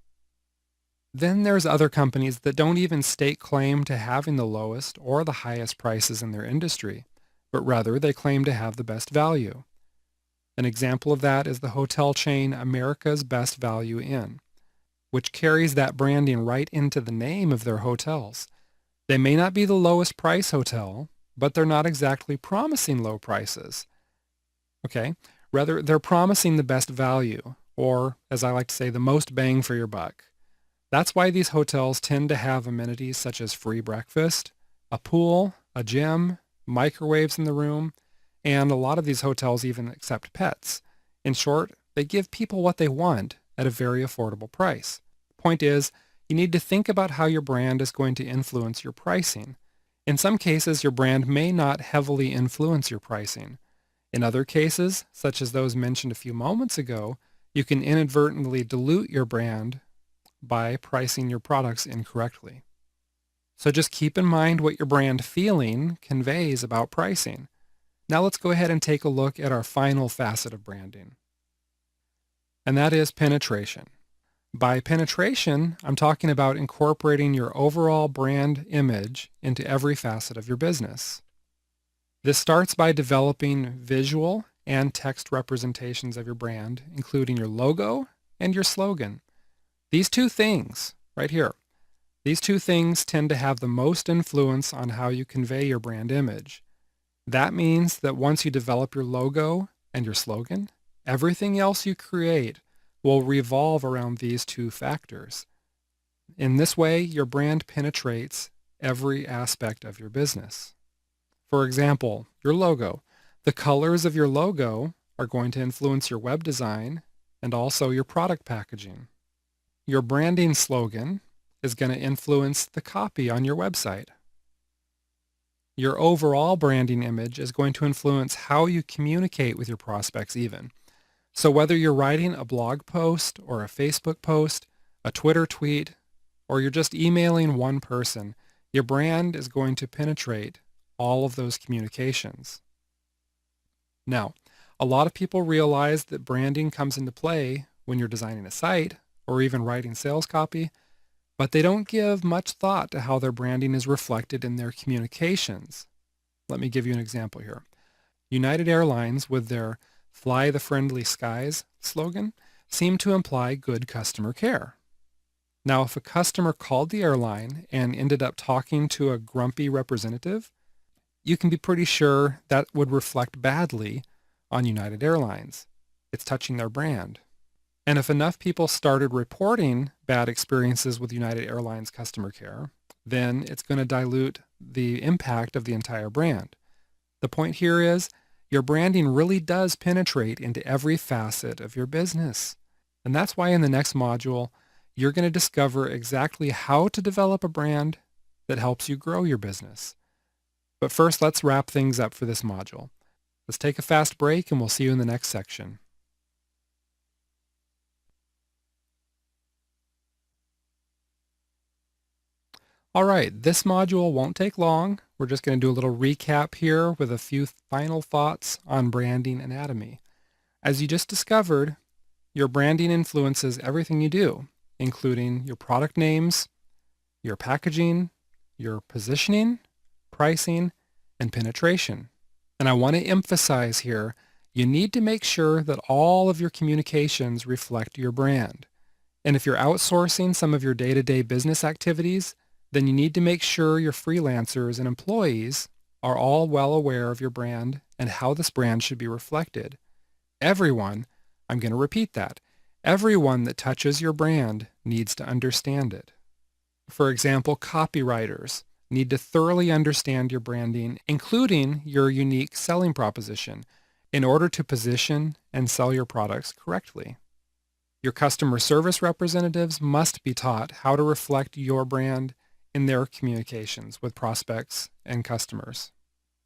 Then there's other companies that don't even stake claim to having the lowest or the highest prices in their industry, but rather they claim to have the best value. An example of that is the hotel chain America's Best Value Inn, which carries that branding right into the name of their hotels. They may not be the lowest price hotel, but they're not exactly promising low prices. Okay? Rather, they're promising the best value, or as I like to say, the most bang for your buck. That's why these hotels tend to have amenities such as free breakfast, a pool, a gym, microwaves in the room, and a lot of these hotels even accept pets. In short, they give people what they want at a very affordable price. Point is, you need to think about how your brand is going to influence your pricing. In some cases, your brand may not heavily influence your pricing. In other cases, such as those mentioned a few moments ago, you can inadvertently dilute your brand by pricing your products incorrectly. So just keep in mind what your brand feeling conveys about pricing. Now let's go ahead and take a look at our final facet of branding, and that is penetration. By penetration, I'm talking about incorporating your overall brand image into every facet of your business. This starts by developing visual and text representations of your brand, including your logo and your slogan. These two things, right here, these two things tend to have the most influence on how you convey your brand image. That means that once you develop your logo and your slogan, everything else you create will revolve around these two factors. In this way, your brand penetrates every aspect of your business. For example, your logo. The colors of your logo are going to influence your web design and also your product packaging. Your branding slogan is going to influence the copy on your website. Your overall branding image is going to influence how you communicate with your prospects even. So whether you're writing a blog post or a Facebook post, a Twitter tweet, or you're just emailing one person, your brand is going to penetrate all of those communications. Now, a lot of people realize that branding comes into play when you're designing a site or even writing sales copy, but they don't give much thought to how their branding is reflected in their communications. Let me give you an example here. United Airlines, with their Fly the Friendly Skies slogan, seem to imply good customer care. Now, if a customer called the airline and ended up talking to a grumpy representative, you can be pretty sure that would reflect badly on United Airlines. It's touching their brand. And if enough people started reporting bad experiences with United Airlines customer care, then it's going to dilute the impact of the entire brand. The point here is your branding really does penetrate into every facet of your business. And that's why in the next module, you're going to discover exactly how to develop a brand that helps you grow your business. But first, let's wrap things up for this module. Let's take a fast break and we'll see you in the next section. All right, this module won't take long. We're just going to do a little recap here with a few final thoughts on branding anatomy. As you just discovered, your branding influences everything you do, including your product names, your packaging, your positioning, pricing, and penetration. And I want to emphasize here, you need to make sure that all of your communications reflect your brand. And if you're outsourcing some of your day-to-day business activities, then you need to make sure your freelancers and employees are all well aware of your brand and how this brand should be reflected. Everyone, I'm going to repeat that, everyone that touches your brand needs to understand it. For example, copywriters need to thoroughly understand your branding, including your unique selling proposition, in order to position and sell your products correctly. Your customer service representatives must be taught how to reflect your brand in their communications with prospects and customers.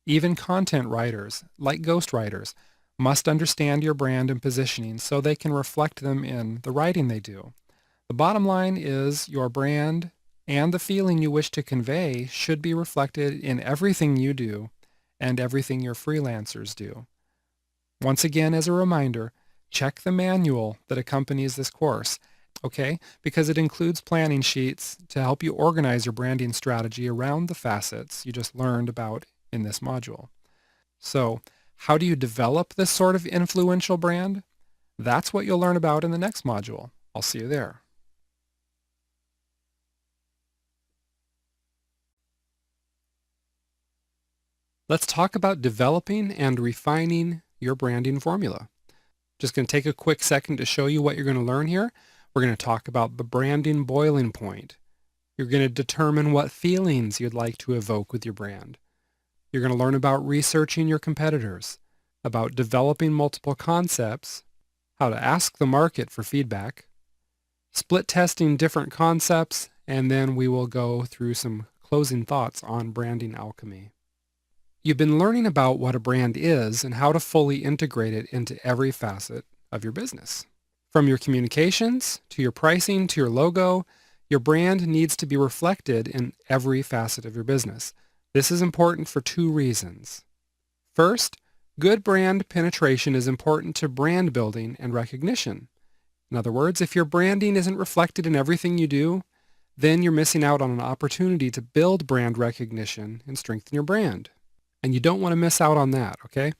Even content writers, like ghostwriters, must understand your brand and positioning so they can reflect them in the writing they do. The bottom line is your brand and the feeling you wish to convey should be reflected in everything you do and everything your freelancers do. Once again, as a reminder, check the manual that accompanies this course, okay? Because it includes planning sheets to help you organize your branding strategy around the facets you just learned about in this module. So, how do you develop this sort of influential brand? That's what you'll learn about in the next module. I'll see you there. Let's talk about developing and refining your branding formula. Just going to take a quick second to show you what you're going to learn here. We're going to talk about the branding boiling point. You're going to determine what feelings you'd like to evoke with your brand. You're going to learn about researching your competitors, about developing multiple concepts, how to ask the market for feedback, split testing different concepts, and then we will go through some closing thoughts on branding alchemy. You've been learning about what a brand is and how to fully integrate it into every facet of your business. From your communications, to your pricing, to your logo, your brand needs to be reflected in every facet of your business. This is important for two reasons. First, good brand penetration is important to brand building and recognition. In other words, if your branding isn't reflected in everything you do, then you're missing out on an opportunity to build brand recognition and strengthen your brand. And you don't want to miss out on that, okay?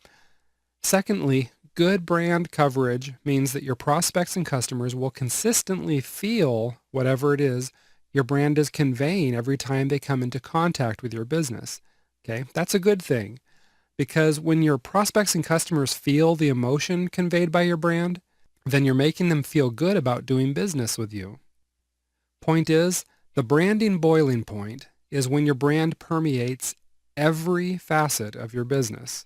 Secondly, good brand coverage means that your prospects and customers will consistently feel whatever it is your brand is conveying every time they come into contact with your business, okay? That's a good thing because when your prospects and customers feel the emotion conveyed by your brand, then you're making them feel good about doing business with you. Point is, the branding boiling point is when your brand permeates every facet of your business.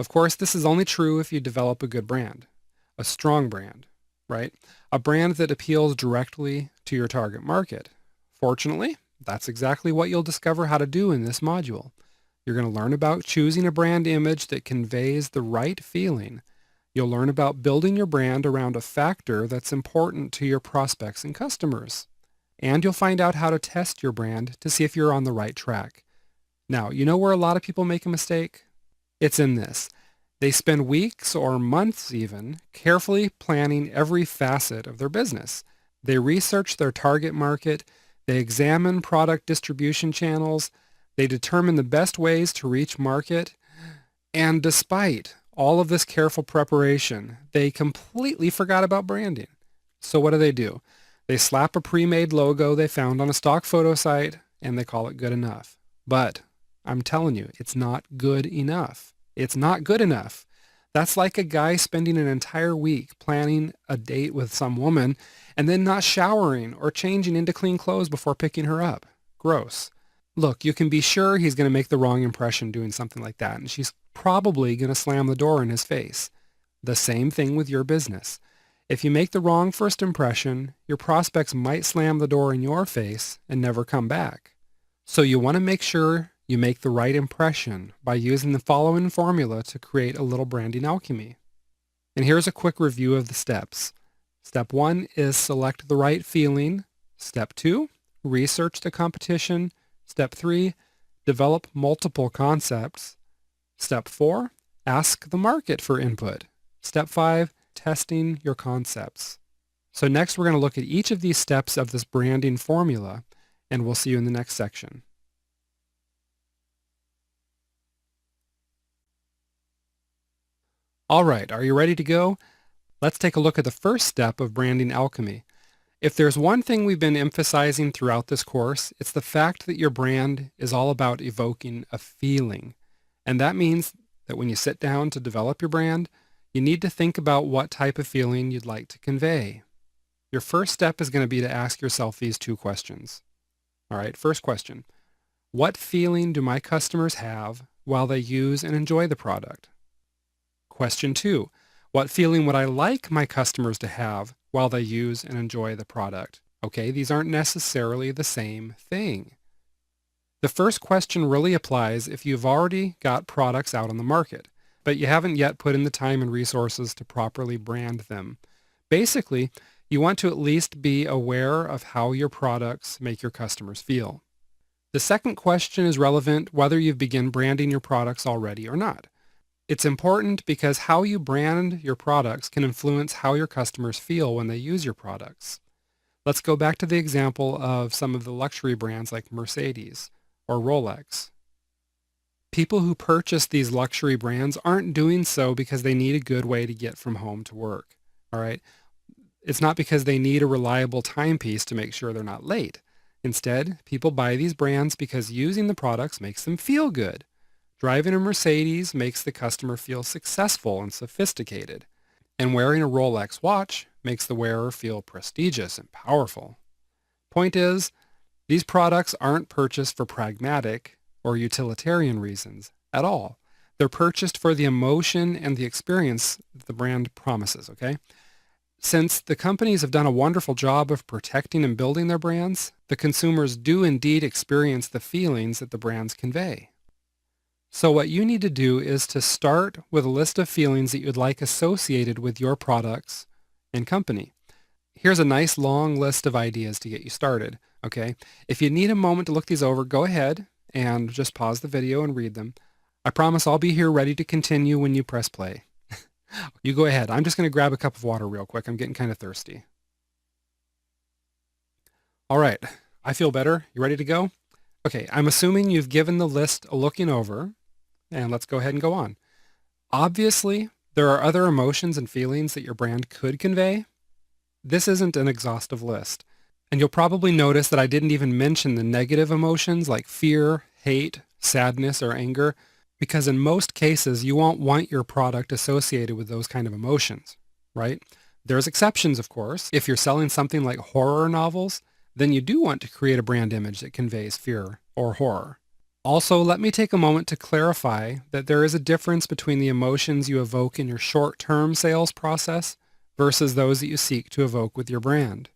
Of course, this is only true if you develop a good brand, a strong brand, right? A brand that appeals directly to your target market. Fortunately, that's exactly what you'll discover how to do in this module. You're going to learn about choosing a brand image that conveys the right feeling. You'll learn about building your brand around a factor that's important to your prospects and customers. And you'll find out how to test your brand to see if you're on the right track. Now, you know where a lot of people make a mistake? It's in this. They spend weeks or months even carefully planning every facet of their business. They research their target market, they examine product distribution channels, they determine the best ways to reach market, and despite all of this careful preparation, they completely forgot about branding. So what do? They slap a pre-made logo they found on a stock photo site and they call it good enough. But I'm telling you, it's not good enough. It's not good enough. That's like a guy spending an entire week planning a date with some woman and then not showering or changing into clean clothes before picking her up. Gross. Look, you can be sure he's going to make the wrong impression doing something like that, and she's probably going to slam the door in his face. The same thing with your business. If you make the wrong first impression, your prospects might slam the door in your face and never come back. So you want to make sure you make the right impression by using the following formula to create a little branding alchemy. And here's a quick review of the steps. Step 1 is select the right feeling. Step 2, research the competition. Step 3, develop multiple concepts. Step 4, ask the market for input. Step 5, testing your concepts. So next we're going to look at each of these steps of this branding formula, and we'll see you in the next section. All right, are you ready to go? Let's take a look at the first step of branding alchemy. If there's one thing we've been emphasizing throughout this course, it's the fact that your brand is all about evoking a feeling. And that means that when you sit down to develop your brand, you need to think about what type of feeling you'd like to convey. Your first step is going to be to ask yourself these two questions. All right, first question. What feeling do my customers have while they use and enjoy the product? Question 2. What feeling would I like my customers to have while they use and enjoy the product? Okay, these aren't necessarily the same thing. The first question really applies if you've already got products out on the market, but you haven't yet put in the time and resources to properly brand them. Basically, you want to at least be aware of how your products make your customers feel. The second question is relevant whether you've begun branding your products already or not. It's important because how you brand your products can influence how your customers feel when they use your products. Let's go back to the example of some of the luxury brands like Mercedes or Rolex. People who purchase these luxury brands aren't doing so because they need a good way to get from home to work. All right? It's not because they need a reliable timepiece to make sure they're not late. Instead, people buy these brands because using the products makes them feel good. Driving a Mercedes makes the customer feel successful and sophisticated, and wearing a Rolex watch makes the wearer feel prestigious and powerful. Point is, these products aren't purchased for pragmatic or utilitarian reasons at all. They're purchased for the emotion and the experience that the brand promises, okay? Since the companies have done a wonderful job of protecting and building their brands, the consumers do indeed experience the feelings that the brands convey. So what you need to do is to start with a list of feelings that you'd like associated with your products and company. Here's a nice long list of ideas to get you started, okay? If you need a moment to look these over, go ahead and just pause the video and read them. I promise I'll be here ready to continue when you press play. You go ahead. I'm just going to grab a cup of water real quick. I'm getting kind of thirsty. All right. I feel better. You ready to go? Okay. I'm assuming you've given the list a looking over, and let's go ahead and go on. Obviously, there are other emotions and feelings that your brand could convey. This isn't an exhaustive list, and you'll probably notice that I didn't even mention the negative emotions like fear, hate, sadness, or anger, because in most cases, you won't want your product associated with those kind of emotions, right? There's exceptions, of course. If you're selling something like horror novels, then you do want to create a brand image that conveys fear or horror. Also, let me take a moment to clarify that there is a difference between the emotions you evoke in your short-term sales process versus those that you seek to evoke with your brand.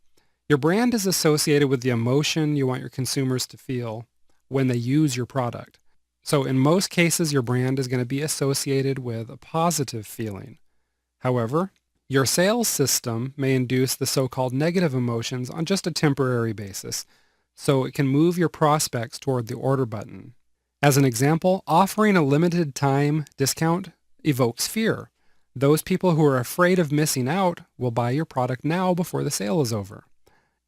Your brand is associated with the emotion you want your consumers to feel when they use your product. So in most cases, your brand is going to be associated with a positive feeling. However, your sales system may induce the so-called negative emotions on just a temporary basis, so it can move your prospects toward the order button. As an example, offering a limited time discount evokes fear. Those people who are afraid of missing out will buy your product now before the sale is over.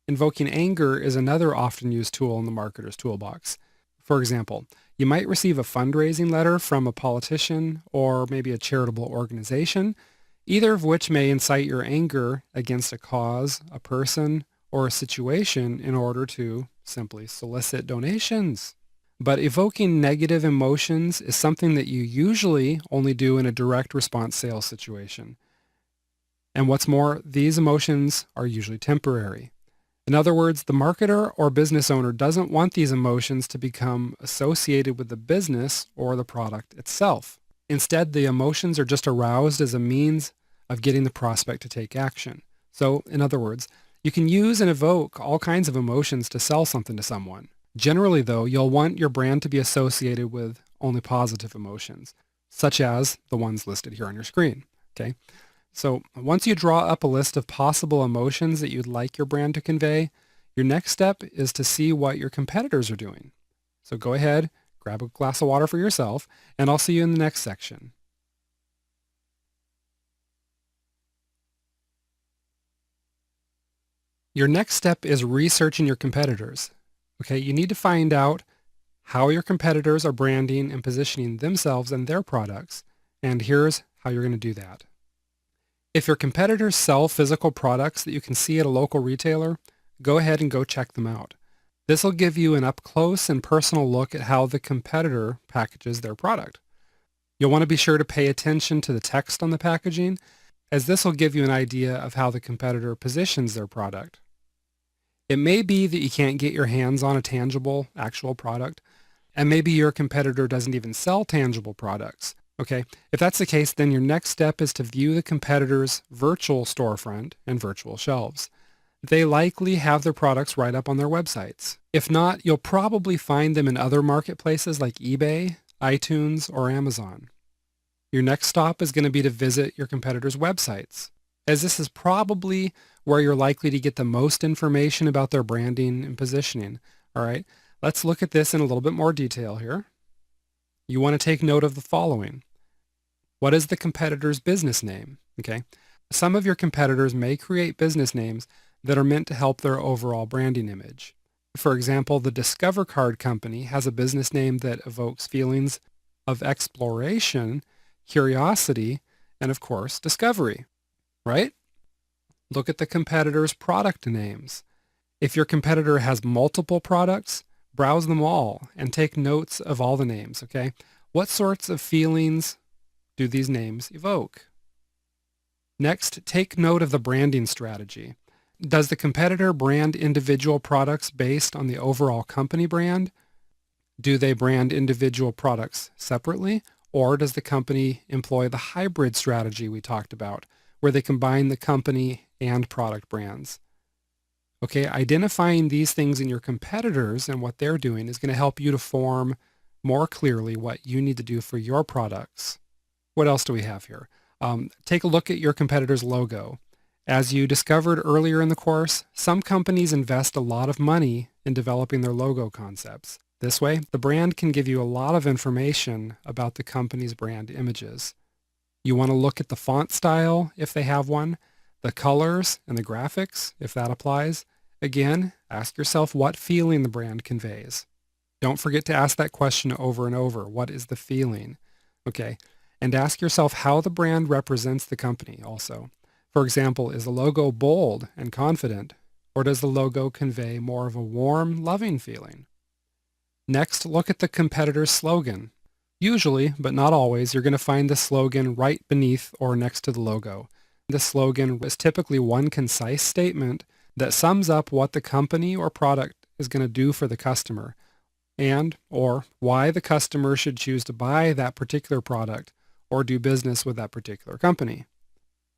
Invoking anger is another often used tool in the marketer's toolbox. For example, you might receive a fundraising letter from a politician or maybe a charitable organization, either of which may incite your anger against a cause, a person, or a situation in order to simply solicit donations. But evoking negative emotions is something that you usually only do in a direct response sales situation. And what's more, these emotions are usually temporary. In other words, the marketer or business owner doesn't want these emotions to become associated with the business or the product itself. Instead, the emotions are just aroused as a means of getting the prospect to take action. So, in other words, you can use and evoke all kinds of emotions to sell something to someone. Generally, though, you'll want your brand to be associated with only positive emotions, such as the ones listed here on your screen. Okay? So once you draw up a list of possible emotions that you'd like your brand to convey, your next step is to see what your competitors are doing. So go ahead, grab a glass of water for yourself, and I'll see you in the next section. Your next step is researching your competitors. Okay, you need to find out how your competitors are branding and positioning themselves and their products, and here's how you're going to do that. If your competitors sell physical products that you can see at a local retailer, go ahead and go check them out. This will give you an up-close and personal look at how the competitor packages their product. You'll want to be sure to pay attention to the text on the packaging, as this will give you an idea of how the competitor positions their product. It may be that you can't get your hands on a tangible, actual product, and maybe your competitor doesn't even sell tangible products. Okay, if that's the case, then your next step is to view the competitor's virtual storefront and virtual shelves. They likely have their products right up on their websites. If not, you'll probably find them in other marketplaces like eBay, iTunes, or Amazon. Your next stop is going to be to visit your competitors' websites, as this is probably where you're likely to get the most information about their branding and positioning. All right, let's look at this in a little bit more detail here. You want to take note of the following. What is the competitor's business name? Okay, some of your competitors may create business names that are meant to help their overall branding image. For example, the Discover Card Company has a business name that evokes feelings of exploration, curiosity, and of course, discovery, right? Look at the competitor's product names. If your competitor has multiple products, browse them all and take notes of all the names, okay? What sorts of feelings do these names evoke? Next, take note of the branding strategy. Does the competitor brand individual products based on the overall company brand? Do they brand individual products separately? Or does the company employ the hybrid strategy we talked about, where they combine the company and product brands? Okay, identifying these things in your competitors and what they're doing is going to help you to form more clearly what you need to do for your products. What else do we have here? Take a look at your competitor's logo. As you discovered earlier in the course, some companies invest a lot of money in developing their logo concepts. This way, the brand can give you a lot of information about the company's brand images. You want to look at the font style, if they have one, the colors and the graphics, if that applies. Again, ask yourself what feeling the brand conveys. Don't forget to ask that question over and over. What is the feeling? Okay, and ask yourself how the brand represents the company also. For example, is the logo bold and confident, or does the logo convey more of a warm, loving feeling? Next, look at the competitor's slogan. Usually, but not always, you're going to find the slogan right beneath or next to the logo. The slogan is typically one concise statement that sums up what the company or product is going to do for the customer and or why the customer should choose to buy that particular product or do business with that particular company.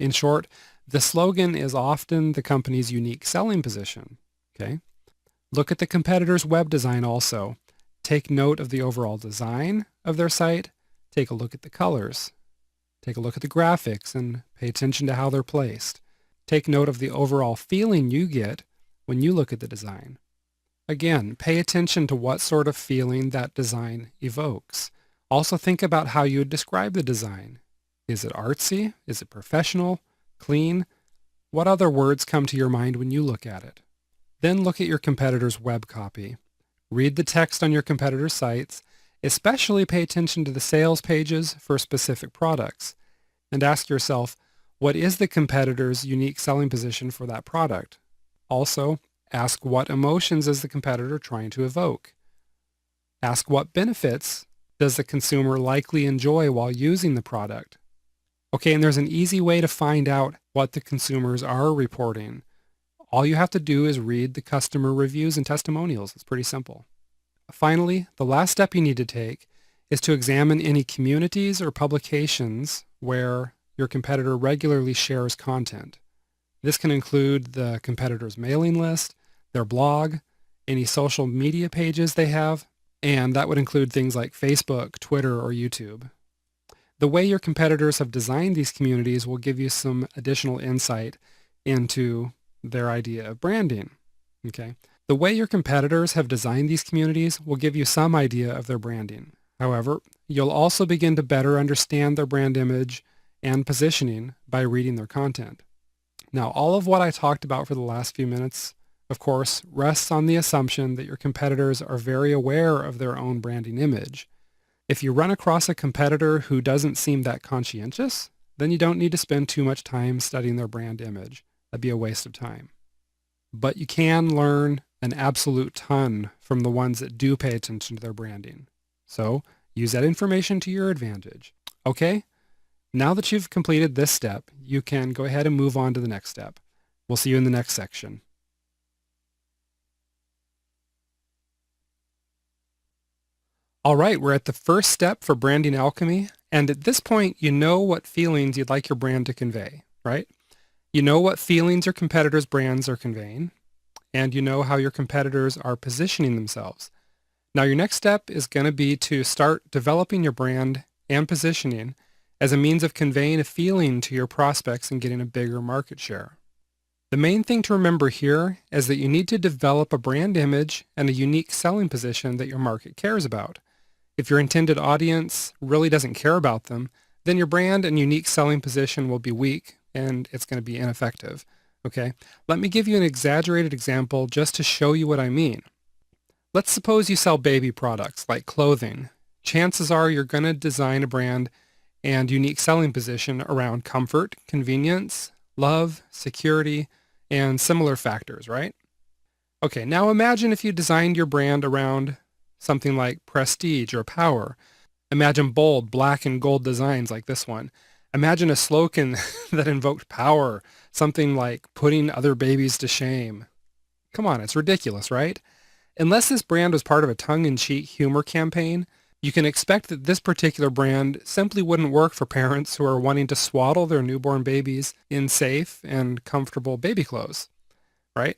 In short, the slogan is often the company's unique selling position. Okay? Look at the competitor's web design also. Take note of the overall design of their site. Take a look at the colors. Take a look at the graphics and pay attention to how they're placed. Take note of the overall feeling you get when you look at the design. Again, pay attention to what sort of feeling that design evokes. Also think about how you would describe the design. Is it artsy? Is it professional? Clean? What other words come to your mind when you look at it? Then look at your competitor's web copy. Read the text on your competitor's sites, especially pay attention to the sales pages for specific products, and ask yourself, what is the competitor's unique selling position for that product? Also, ask what emotions is the competitor trying to evoke? Ask what benefits does the consumer likely enjoy while using the product? Okay, and there's an easy way to find out what the consumers are reporting. All you have to do is read the customer reviews and testimonials. It's pretty simple. Finally, the last step you need to take is to examine any communities or publications where your competitor regularly shares content. This can include the competitor's mailing list, their blog, any social media pages they have, and that would include things like Facebook, Twitter, or YouTube. The way your competitors have designed these communities will give you some additional insight into their idea of branding. Okay. The way your competitors have designed these communities will give you some idea of their branding. However, you'll also begin to better understand their brand image and positioning by reading their content. Now, all of what I talked about for the last few minutes, of course, rests on the assumption that your competitors are very aware of their own branding image. If you run across a competitor who doesn't seem that conscientious, then you don't need to spend too much time studying their brand image. That'd be a waste of time. But you can learn an absolute ton from the ones that do pay attention to their branding. So use that information to your advantage. Okay? Now that you've completed this step, you can go ahead and move on to the next step. We'll see you in the next section. All right, we're at the first step for branding alchemy, and at this point, you know what feelings you'd like your brand to convey, right? You know what feelings your competitors' brands are conveying, and you know how your competitors are positioning themselves. Now, your next step is going to be to start developing your brand and positioning as a means of conveying a feeling to your prospects and getting a bigger market share. The main thing to remember here is that you need to develop a brand image and a unique selling position that your market cares about. If your intended audience really doesn't care about them, then your brand and unique selling position will be weak and it's going to be ineffective. Okay, let me give you an exaggerated example just to show you what I mean. Let's suppose you sell baby products like clothing. Chances are you're going to design a brand and unique selling position around comfort, convenience, love, security, and similar factors, right? Okay, now imagine if you designed your brand around something like prestige or power. Imagine bold black and gold designs like this one. Imagine a slogan that invoked power, something like putting other babies to shame. Come on, it's ridiculous, right? Unless this brand was part of a tongue-in-cheek humor campaign, you can expect that this particular brand simply wouldn't work for parents who are wanting to swaddle their newborn babies in safe and comfortable baby clothes, right?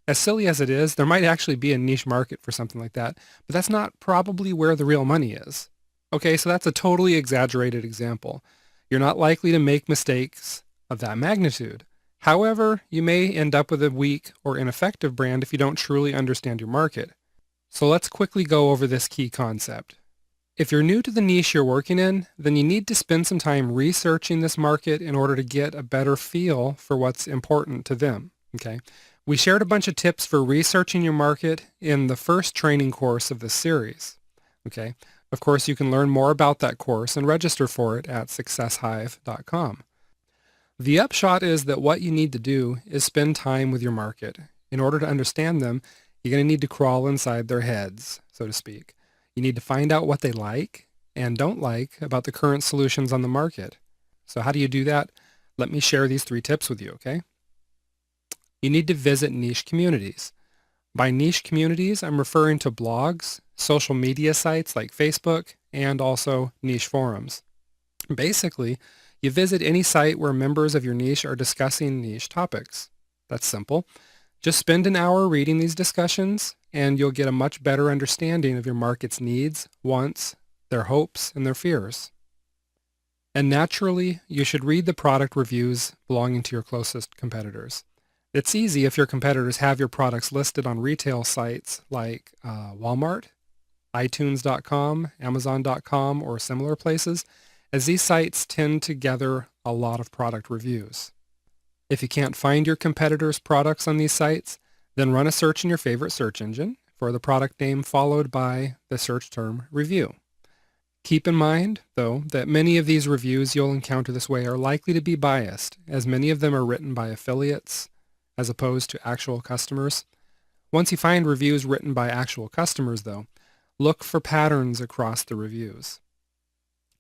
As silly as it is, there might actually be a niche market for something like that, but that's not probably where the real money is. Okay, so that's a totally exaggerated example. You're not likely to make mistakes of that magnitude. However, you may end up with a weak or ineffective brand if you don't truly understand your market. So let's quickly go over this key concept. If you're new to the niche you're working in, then you need to spend some time researching this market in order to get a better feel for what's important to them. Okay? We shared a bunch of tips for researching your market in the first training course of this series. Okay? Of course, you can learn more about that course and register for it at successhive.com. The upshot is that what you need to do is spend time with your market. In order to understand them, you're going to need to crawl inside their heads, so to speak. You need to find out what they like and don't like about the current solutions on the market. So how do you do that? Let me share these 3 tips with you, okay? You need to visit niche communities. By niche communities, I'm referring to blogs, social media sites like Facebook, and also niche forums. Basically, you visit any site where members of your niche are discussing niche topics. That's simple. Just spend an hour reading these discussions, and you'll get a much better understanding of your market's needs, wants, their hopes, and their fears. And naturally, you should read the product reviews belonging to your closest competitors. It's easy if your competitors have your products listed on retail sites like Walmart, iTunes.com, Amazon.com, or similar places, as these sites tend to gather a lot of product reviews. If you can't find your competitors' products on these sites, then run a search in your favorite search engine for the product name followed by the search term review. Keep in mind, though, that many of these reviews you'll encounter this way are likely to be biased, as many of them are written by affiliates as opposed to actual customers. Once you find reviews written by actual customers, though, look for patterns across the reviews.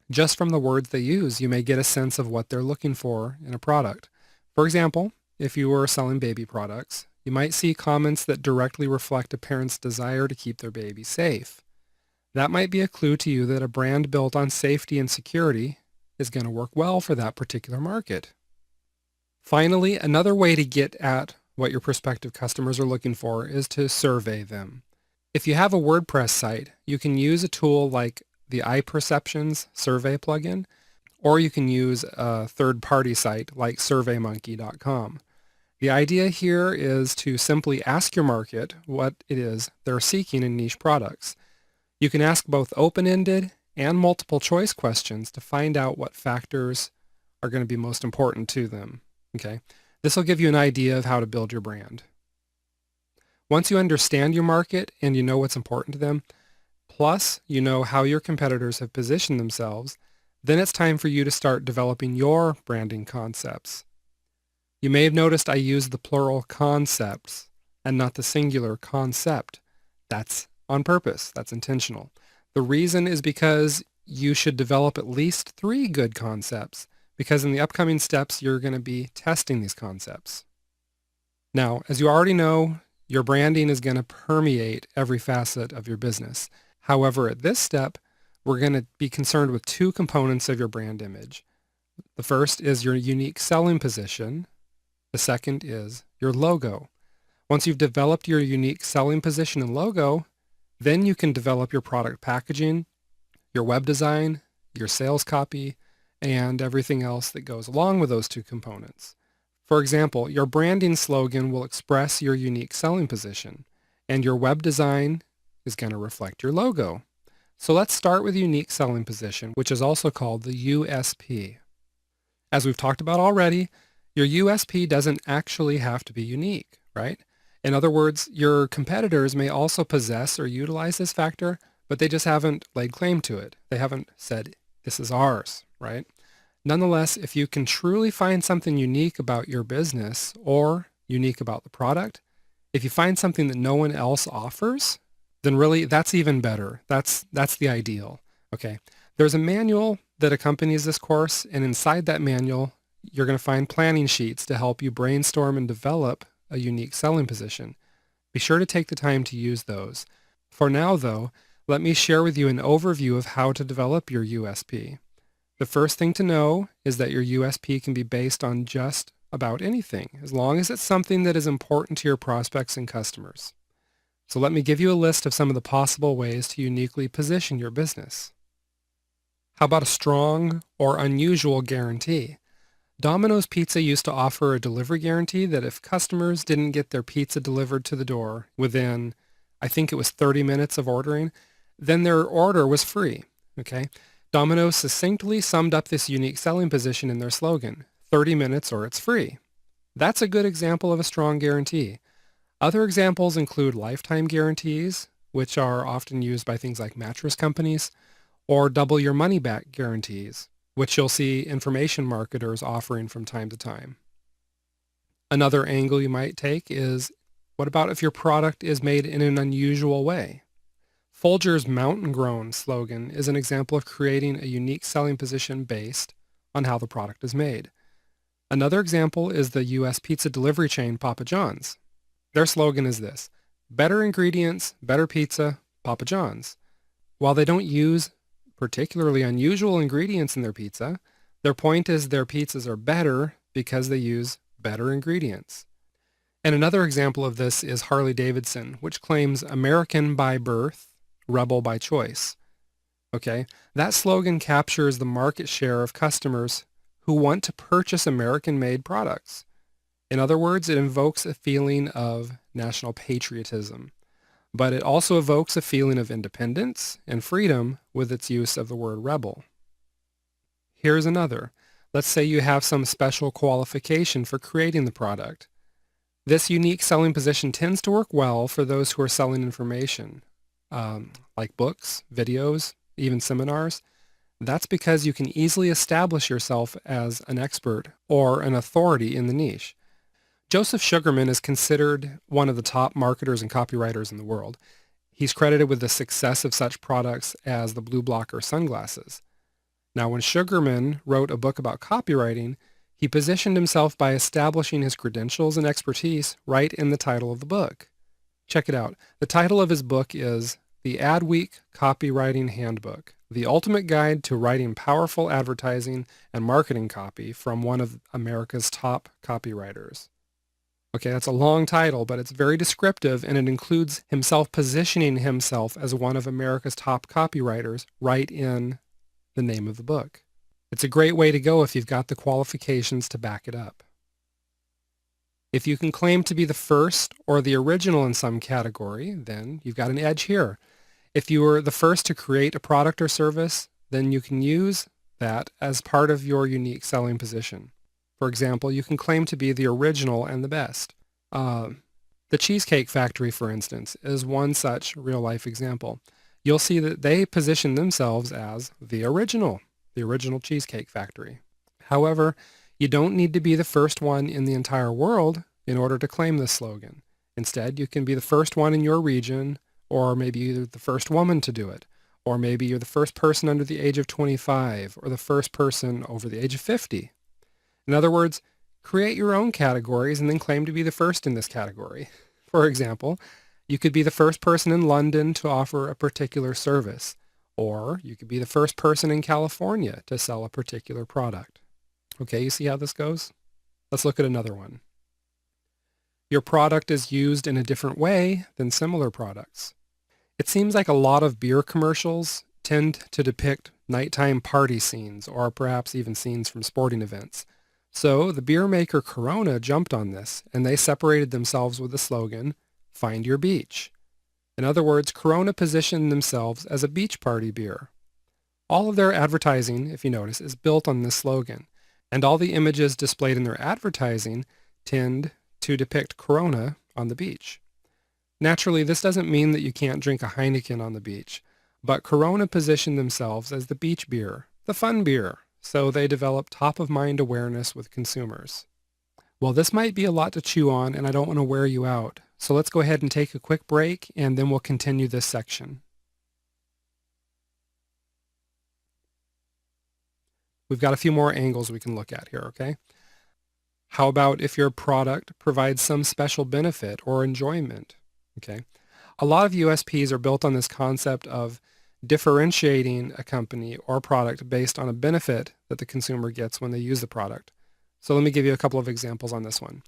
Just from the words they use, you may get a sense of what they're looking for in a product. For example, if you were selling baby products, you might see comments that directly reflect a parent's desire to keep their baby safe. That might be a clue to you that a brand built on safety and security is going to work well for that particular market. Finally, another way to get at what your prospective customers are looking for is to survey them. If you have a WordPress site, you can use a tool like the iPerceptions survey plugin, or you can use a third-party site like SurveyMonkey.com. The idea here is to simply ask your market what it is they're seeking in niche products. You can ask both open-ended and multiple choice questions to find out what factors are going to be most important to them. Okay? This will give you an idea of how to build your brand. Once you understand your market and you know what's important to them, plus you know how your competitors have positioned themselves, then it's time for you to start developing your branding concepts. You may have noticed I use the plural concepts and not the singular concept. That's on purpose. That's intentional. The reason is because you should develop at least 3 good concepts, because in the upcoming steps you're going to be testing these concepts. Now, as you already know, your branding is going to permeate every facet of your business. However, at this step, we're going to be concerned with 2 components of your brand image. The first is your unique selling position. The second is your logo. Once you've developed your unique selling position and logo, then you can develop your product packaging, your web design, your sales copy, and everything else that goes along with those 2 components. For example, your branding slogan will express your unique selling position, and your web design is going to reflect your logo. So let's start with unique selling position, which is also called the USP. As we've talked about already, your USP doesn't actually have to be unique, right? In other words, your competitors may also possess or utilize this factor, but they just haven't laid claim to it. They haven't said, this is ours, right? Nonetheless, if you can truly find something unique about your business or unique about the product, if you find something that no one else offers, then really that's even better. That's the ideal. Okay. There's a manual that accompanies this course, and inside that manual, you're going to find planning sheets to help you brainstorm and develop a unique selling position. Be sure to take the time to use those. For now, though, let me share with you an overview of how to develop your USP. The first thing to know is that your USP can be based on just about anything, as long as it's something that is important to your prospects and customers. So let me give you a list of some of the possible ways to uniquely position your business. How about a strong or unusual guarantee? Domino's Pizza used to offer a delivery guarantee that if customers didn't get their pizza delivered to the door within, I think it was 30 minutes of ordering, then their order was free. Okay? Domino's succinctly summed up this unique selling position in their slogan, 30 minutes or it's free. That's a good example of a strong guarantee. Other examples include lifetime guarantees, which are often used by things like mattress companies, or double your money back guarantees, which you'll see information marketers offering from time to time. Another angle you might take is, what about if your product is made in an unusual way? Folger's Mountain Grown slogan is an example of creating a unique selling position based on how the product is made. Another example is the U.S. pizza delivery chain Papa John's. Their slogan is this: better ingredients, better pizza, Papa John's. While they don't use particularly unusual ingredients in their pizza, their point is their pizzas are better because they use better ingredients. And another example of this is Harley-Davidson, which claims American by birth, rebel by choice. Okay, that slogan captures the market share of customers who want to purchase American-made products. In other words, it invokes a feeling of national patriotism, but it also evokes a feeling of independence and freedom with its use of the word rebel. Here's another. Let's say you have some special qualification for creating the product. This unique selling position tends to work well for those who are selling information, like books, videos, even seminars. That's because you can easily establish yourself as an expert or an authority in the niche. Joseph Sugarman is considered one of the top marketers and copywriters in the world. He's credited with the success of such products as the Blue Blocker sunglasses. Now, when Sugarman wrote a book about copywriting, he positioned himself by establishing his credentials and expertise right in the title of the book. Check it out. The title of his book is The Adweek Copywriting Handbook, the ultimate guide to writing powerful advertising and marketing copy from one of America's top copywriters. Okay, that's a long title, but it's very descriptive, and it includes himself positioning himself as one of America's top copywriters right in the name of the book. It's a great way to go if you've got the qualifications to back it up. If you can claim to be the first or the original in some category, then you've got an edge here. If you were the first to create a product or service, then you can use that as part of your unique selling position. For example, you can claim to be the original and the best. The Cheesecake Factory, for instance, is one such real-life example. You'll see that they position themselves as the original Cheesecake Factory. However, you don't need to be the first one in the entire world in order to claim this slogan. Instead, you can be the first one in your region, or maybe you're the first woman to do it, or maybe you're the first person under the age of 25, or the first person over the age of 50. In other words, create your own categories and then claim to be the first in this category. For example, you could be the first person in London to offer a particular service, or you could be the first person in California to sell a particular product. Okay, you see how this goes? Let's look at another one. Your product is used in a different way than similar products. It seems like a lot of beer commercials tend to depict nighttime party scenes or perhaps even scenes from sporting events. So the beer maker Corona jumped on this and they separated themselves with the slogan, "Find your beach." In other words, Corona positioned themselves as a beach party beer. All of their advertising, if you notice, is built on this slogan, and all the images displayed in their advertising tend to depict Corona on the beach. Naturally, this doesn't mean that you can't drink a Heineken on the beach, but Corona positioned themselves as the beach beer, the fun beer, so they developed top-of-mind awareness with consumers. Well, this might be a lot to chew on, and I don't want to wear you out, so let's go ahead and take a quick break, and then we'll continue this section. We've got a few more angles we can look at here, okay? How about if your product provides some special benefit or enjoyment? Okay. A lot of USPs are built on this concept of differentiating a company or product based on a benefit that the consumer gets when they use the product. So let me give you a couple of examples on this one.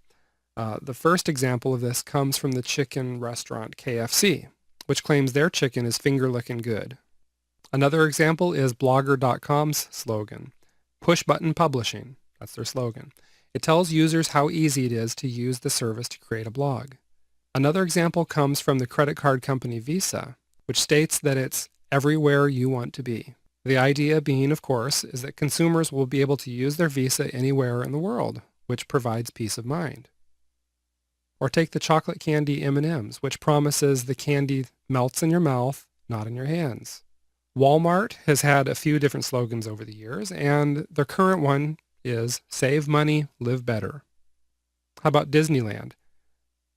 The first example of this comes from the chicken restaurant KFC, which claims their chicken is finger-licking good. Another example is Blogger.com's slogan, "Push button publishing." That's their slogan. It tells users how easy it is to use the service to create a blog. Another example comes from the credit card company Visa, which states that it's everywhere you want to be. The idea being, of course, is that consumers will be able to use their Visa anywhere in the world, which provides peace of mind. Or take the chocolate candy M&Ms, which promises the candy melts in your mouth, not in your hands. Walmart has had a few different slogans over the years, and their current one is "Save money, live better." How about Disneyland?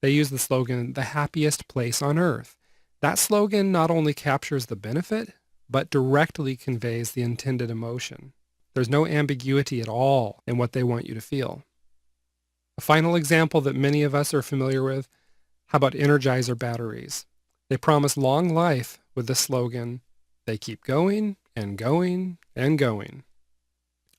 They use the slogan, "The happiest place on earth." That slogan not only captures the benefit, but directly conveys the intended emotion. There's no ambiguity at all in what they want you to feel. A final example that many of us are familiar with, how about Energizer batteries? They promise long life with the slogan, "They keep going and going and going."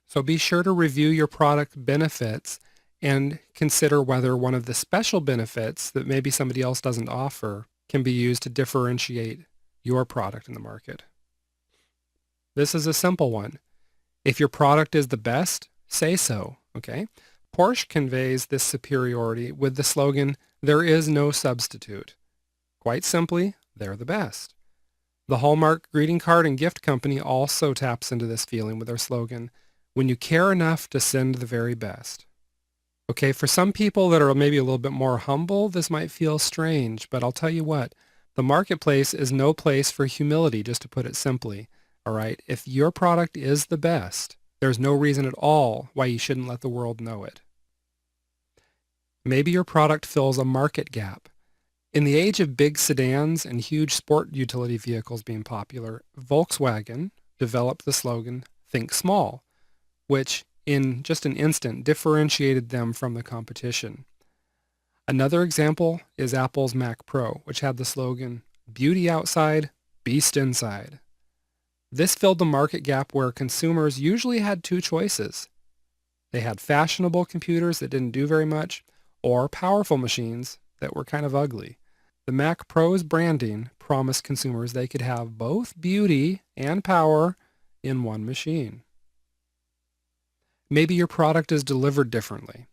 So be sure to review your product benefits and consider whether one of the special benefits that maybe somebody else doesn't offer can be used to differentiate your product in the market. This is a simple one. If your product is the best, say so, okay? Porsche conveys this superiority with the slogan, "There is no substitute." Quite simply, they're the best. The Hallmark greeting card and gift company also taps into this feeling with their slogan, "When you care enough to send the very best." Okay, for some people that are maybe a little bit more humble, this might feel strange, but I'll tell you what, the marketplace is no place for humility, just to put it simply. All right, if your product is the best, there's no reason at all why you shouldn't let the world know it. Maybe your product fills a market gap. In the age of big sedans and huge sport utility vehicles being popular, Volkswagen developed the slogan, "Think small," which in just an instant differentiated them from the competition. Another example is Apple's Mac Pro, which had the slogan, "Beauty outside, beast inside." This filled the market gap where consumers usually had two choices. They had fashionable computers that didn't do very much, or powerful machines that were kind of ugly. The Mac Pro's branding promised consumers they could have both beauty and power in one machine. Maybe your product is delivered differently.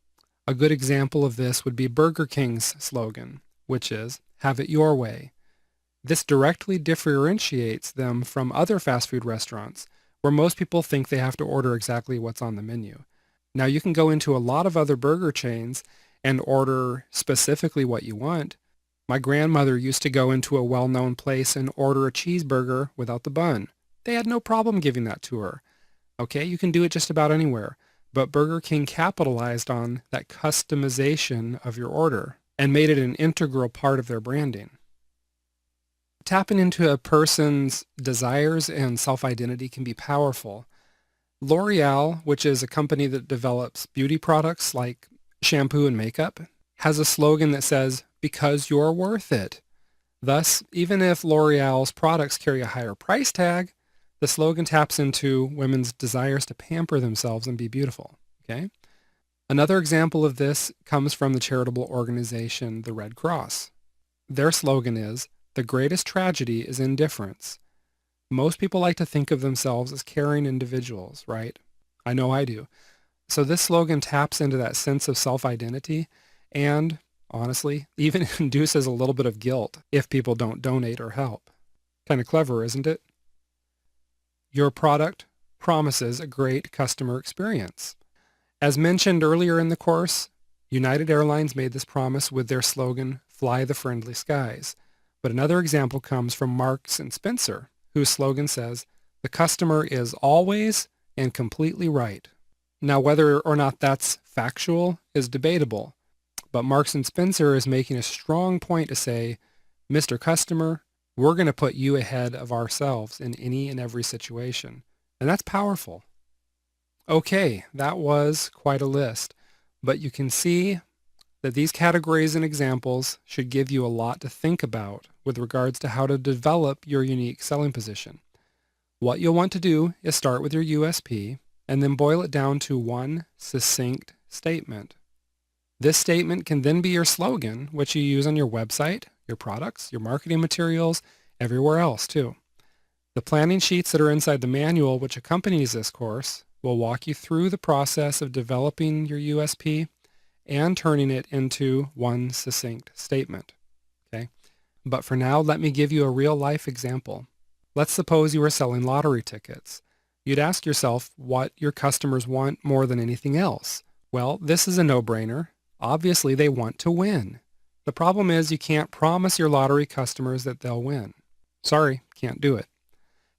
A good example of this would be Burger King's slogan, which is, "Have it your way." This directly differentiates them from other fast food restaurants, where most people think they have to order exactly what's on the menu. Now, you can go into a lot of other burger chains and order specifically what you want. My grandmother used to go into a well-known place and order a cheeseburger without the bun. They had no problem giving that to her. Okay, you can do it just about anywhere. But Burger King capitalized on that customization of your order and made it an integral part of their branding. Tapping into a person's desires and self-identity can be powerful. L'Oreal, which is a company that develops beauty products like shampoo and makeup, has a slogan that says, "Because you're worth it." Thus, even if L'Oreal's products carry a higher price tag, the slogan taps into women's desires to pamper themselves and be beautiful. Okay? Another example of this comes from the charitable organization, the Red Cross. Their slogan is, "The greatest tragedy is indifference." Most people like to think of themselves as caring individuals, right? I know I do. So this slogan taps into that sense of self-identity and, honestly, even induces a little bit of guilt if people don't donate or help. Kind of clever, isn't it? Your product promises a great customer experience. As mentioned earlier in the course, United Airlines made this promise with their slogan, "Fly the Friendly Skies." But another example comes from Marks and Spencer, whose slogan says, "The customer is always and completely right." Now, whether or not that's factual is debatable, but Marks and Spencer is making a strong point to say, "Mr. Customer, we're going to put you ahead of ourselves in any and every situation." And that's powerful. Okay, that was quite a list, but you can see that these categories and examples should give you a lot to think about with regards to how to develop your unique selling position. What you'll want to do is start with your USP and then boil it down to one succinct statement. This statement can then be your slogan, which you use on your website, your products, your marketing materials, everywhere else too. The planning sheets that are inside the manual which accompanies this course will walk you through the process of developing your USP and turning it into one succinct statement. Okay? But for now, let me give you a real-life example. Let's suppose you were selling lottery tickets. You'd ask yourself what your customers want more than anything else. Well, this is a no-brainer. Obviously, they want to win. The problem is you can't promise your lottery customers that they'll win. Sorry, can't do it.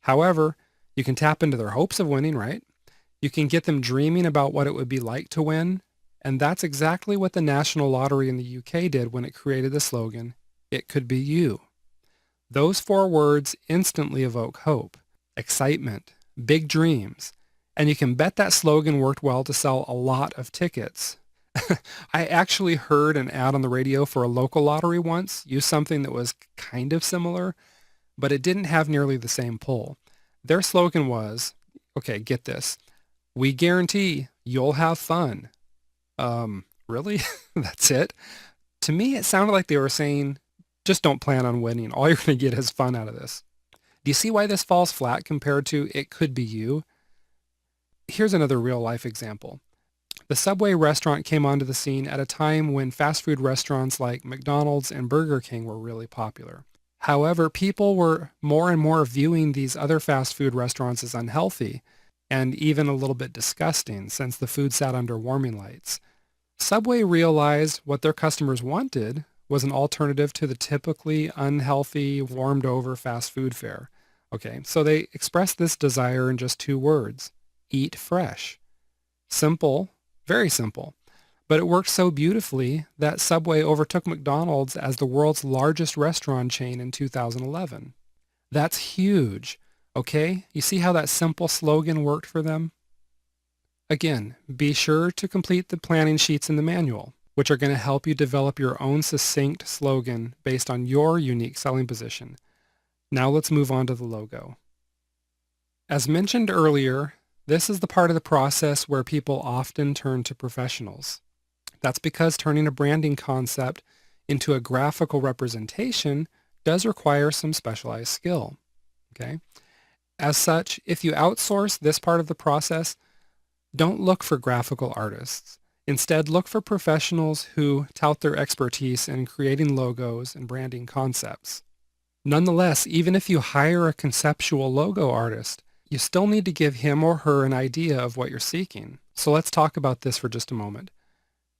However, you can tap into their hopes of winning, right? You can get them dreaming about what it would be like to win. And that's exactly what the National Lottery in the UK did when it created the slogan, "It could be you." Those four words instantly evoke hope, excitement, big dreams, and you can bet that slogan worked well to sell a lot of tickets. I actually heard an ad on the radio for a local lottery once use something that was kind of similar, but it didn't have nearly the same pull. Their slogan was, okay, get this, "We guarantee you'll have fun." Really? That's it? To me, it sounded like they were saying, just don't plan on winning. All you're going to get is fun out of this. Do you see why this falls flat compared to "It could be you"? Here's another real-life example. The Subway restaurant came onto the scene at a time when fast food restaurants like McDonald's and Burger King were really popular. However, people were more and more viewing these other fast food restaurants as unhealthy and even a little bit disgusting since the food sat under warming lights. Subway realized what their customers wanted was an alternative to the typically unhealthy, warmed-over fast food fare. Okay, so they expressed this desire in just two words, eat fresh. Simple, very simple. But it worked so beautifully that Subway overtook McDonald's as the world's largest restaurant chain in 2011. That's huge, okay? You see how that simple slogan worked for them? Again, be sure to complete the planning sheets in the manual, which are going to help you develop your own succinct slogan based on your unique selling position. Now let's move on to the logo. As mentioned earlier, this is the part of the process where people often turn to professionals. That's because turning a branding concept into a graphical representation does require some specialized skill. Okay? As such, if you outsource this part of the process, don't look for graphical artists. Instead, look for professionals who tout their expertise in creating logos and branding concepts. Nonetheless, even if you hire a conceptual logo artist, you still need to give him or her an idea of what you're seeking. So let's talk about this for just a moment.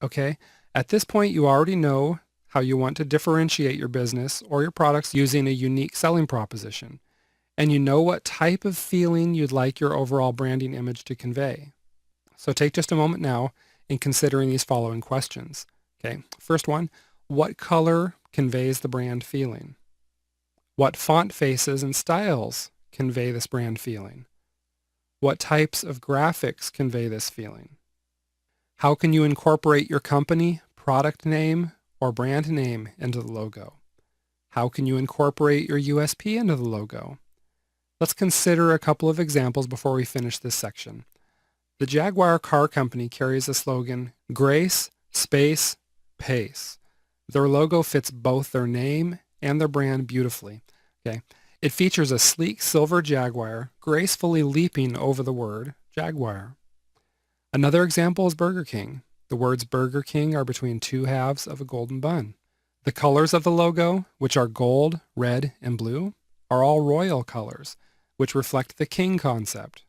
Okay? At this point, you already know how you want to differentiate your business or your products using a unique selling proposition. And you know what type of feeling you'd like your overall branding image to convey. So take just a moment now in considering these following questions. Okay, first one, what color conveys the brand feeling? What font faces and styles convey this brand feeling? What types of graphics convey this feeling? How can you incorporate your company, product name, or brand name into the logo? How can you incorporate your USP into the logo? Let's consider a couple of examples before we finish this section. The Jaguar Car Company carries the slogan, Grace, Space, Pace. Their logo fits both their name and their brand beautifully. Okay. It features a sleek silver Jaguar gracefully leaping over the word Jaguar. Another example is Burger King. The words Burger King are between two halves of a golden bun. The colors of the logo, which are gold, red, and blue, are all royal colors, which reflect the king concept.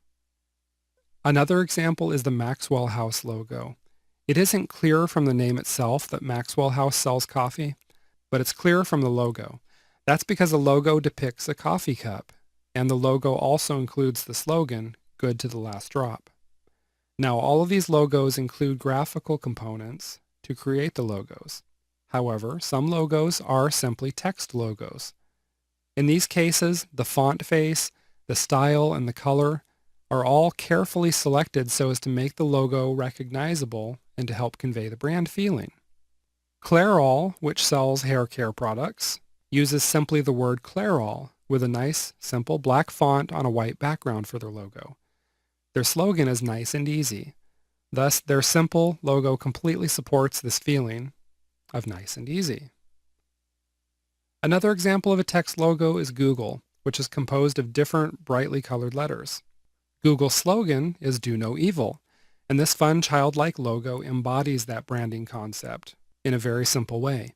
Another example is the Maxwell House logo. It isn't clear from the name itself that Maxwell House sells coffee, but it's clear from the logo. That's because the logo depicts a coffee cup, and the logo also includes the slogan, good to the last drop. Now, all of these logos include graphical components to create the logos. However, some logos are simply text logos. In these cases, the font face, the style, and the color are all carefully selected so as to make the logo recognizable and to help convey the brand feeling. Clairol, which sells hair care products, uses simply the word Clairol with a nice, simple black font on a white background for their logo. Their slogan is nice and easy. Thus, their simple logo completely supports this feeling of nice and easy. Another example of a text logo is Google, which is composed of different brightly colored letters. Google's slogan is Do No Evil, and this fun childlike logo embodies that branding concept in a very simple way.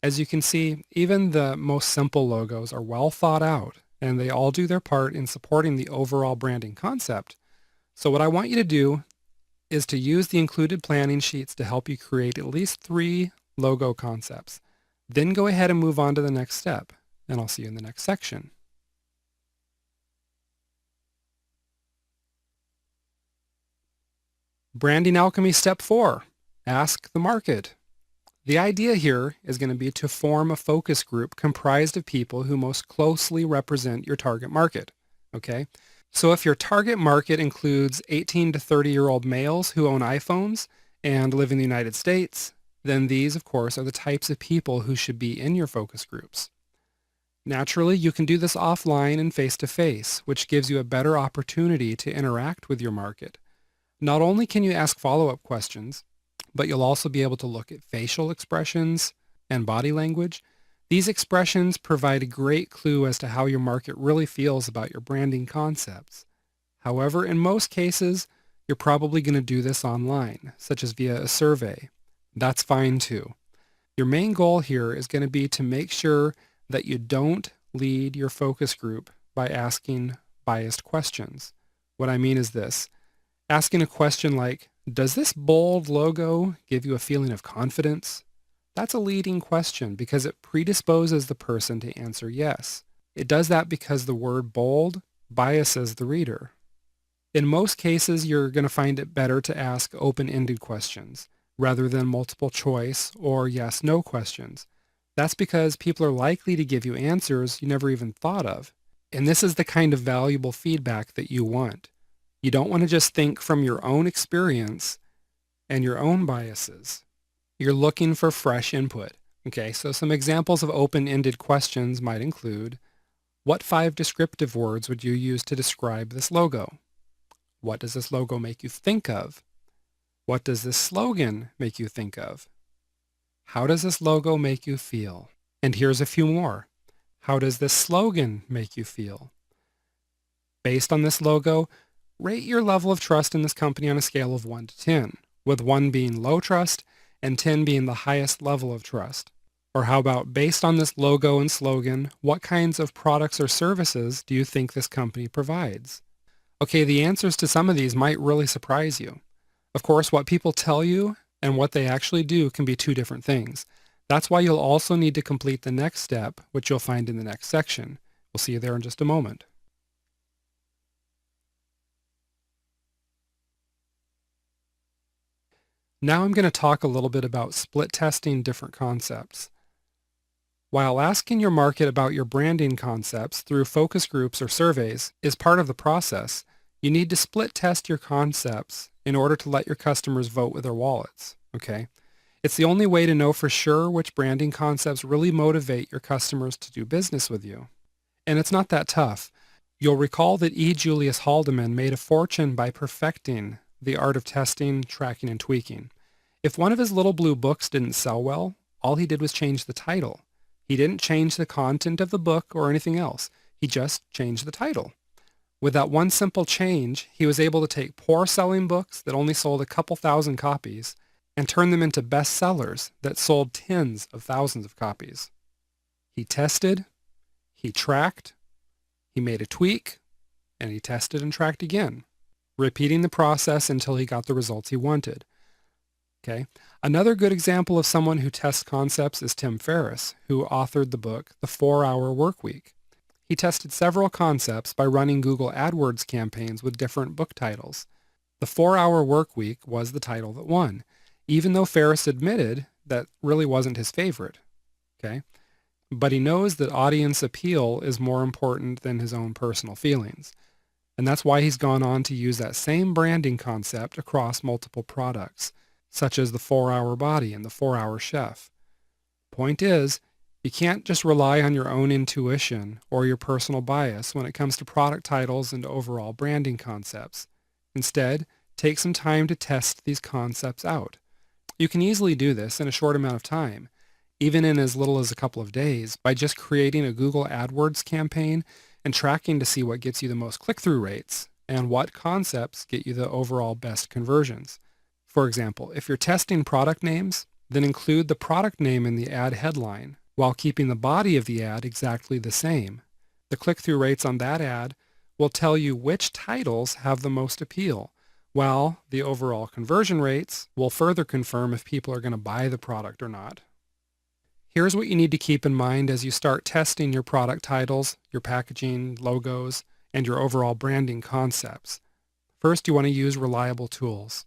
As you can see, even the most simple logos are well thought out, and they all do their part in supporting the overall branding concept. So what I want you to do is to use the included planning sheets to help you create at least 3 logo concepts. Then go ahead and move on to the next step, and I'll see you in the next section. Branding Alchemy Step 4, Ask the Market. The idea here is going to be to form a focus group comprised of people who most closely represent your target market. Okay? So if your target market includes 18 to 30-year-old males who own iPhones and live in the United States, then these, of course, are the types of people who should be in your focus groups. Naturally, you can do this offline and face-to-face, which gives you a better opportunity to interact with your market. Not only can you ask follow-up questions, but you'll also be able to look at facial expressions and body language. These expressions provide a great clue as to how your market really feels about your branding concepts. However, in most cases, you're probably going to do this online, such as via a survey. That's fine too. Your main goal here is going to be to make sure that you don't lead your focus group by asking biased questions. What I mean is this. Asking a question like, does this bold logo give you a feeling of confidence? That's a leading question because it predisposes the person to answer yes. It does that because the word bold biases the reader. In most cases, you're going to find it better to ask open-ended questions rather than multiple choice or yes/no questions. That's because people are likely to give you answers you never even thought of. And this is the kind of valuable feedback that you want. You don't want to just think from your own experience and your own biases. You're looking for fresh input. Okay, so some examples of open-ended questions might include, what 5 descriptive words would you use to describe this logo? What does this logo make you think of? What does this slogan make you think of? How does this logo make you feel? And here's a few more. How does this slogan make you feel? Based on this logo, rate your level of trust in this company on a scale of 1 to 10. with 1 being low trust and 10 being the highest level of trust? Or how about, based on this logo and slogan, what kinds of products or services do you think this company provides? Okay, the answers to some of these might really surprise you. Of course, what people tell you and what they actually do can be two different things. That's why you'll also need to complete the next step, which you'll find in the next section. We'll see you there in just a moment. Now I'm going to talk a little bit about split testing different concepts. While asking your market about your branding concepts through focus groups or surveys is part of the process, you need to split test your concepts in order to let your customers vote with their wallets, okay? It's the only way to know for sure which branding concepts really motivate your customers to do business with you. And it's not that tough. You'll recall that E. Julius Haldeman made a fortune by perfecting the art of testing, tracking, and tweaking. If one of his little blue books didn't sell well, all he did was change the title. He didn't change the content of the book or anything else. He just changed the title. With that one simple change, he was able to take poor-selling books that only sold a couple thousand copies and turn them into bestsellers that sold tens of thousands of copies. He tested, he tracked, he made a tweak, and he tested and tracked again, repeating the process until he got the results he wanted. Okay. Another good example of someone who tests concepts is Tim Ferriss, who authored the book The 4-Hour Workweek. He tested several concepts by running Google AdWords campaigns with different book titles. The 4-Hour Workweek was the title that won, even though Ferriss admitted that really wasn't his favorite. Okay? But he knows that audience appeal is more important than his own personal feelings. And that's why he's gone on to use that same branding concept across multiple products, such as the 4-Hour Body and the 4-Hour Chef. Point is, you can't just rely on your own intuition or your personal bias when it comes to product titles and overall branding concepts. Instead, take some time to test these concepts out. You can easily do this in a short amount of time, even in as little as a couple of days, by just creating a Google AdWords campaign and tracking to see what gets you the most click-through rates and what concepts get you the overall best conversions. For example, if you're testing product names, then include the product name in the ad headline while keeping the body of the ad exactly the same. The click-through rates on that ad will tell you which titles have the most appeal, while the overall conversion rates will further confirm if people are going to buy the product or not. Here's what you need to keep in mind as you start testing your product titles, your packaging, logos, and your overall branding concepts. First, you want to use reliable tools.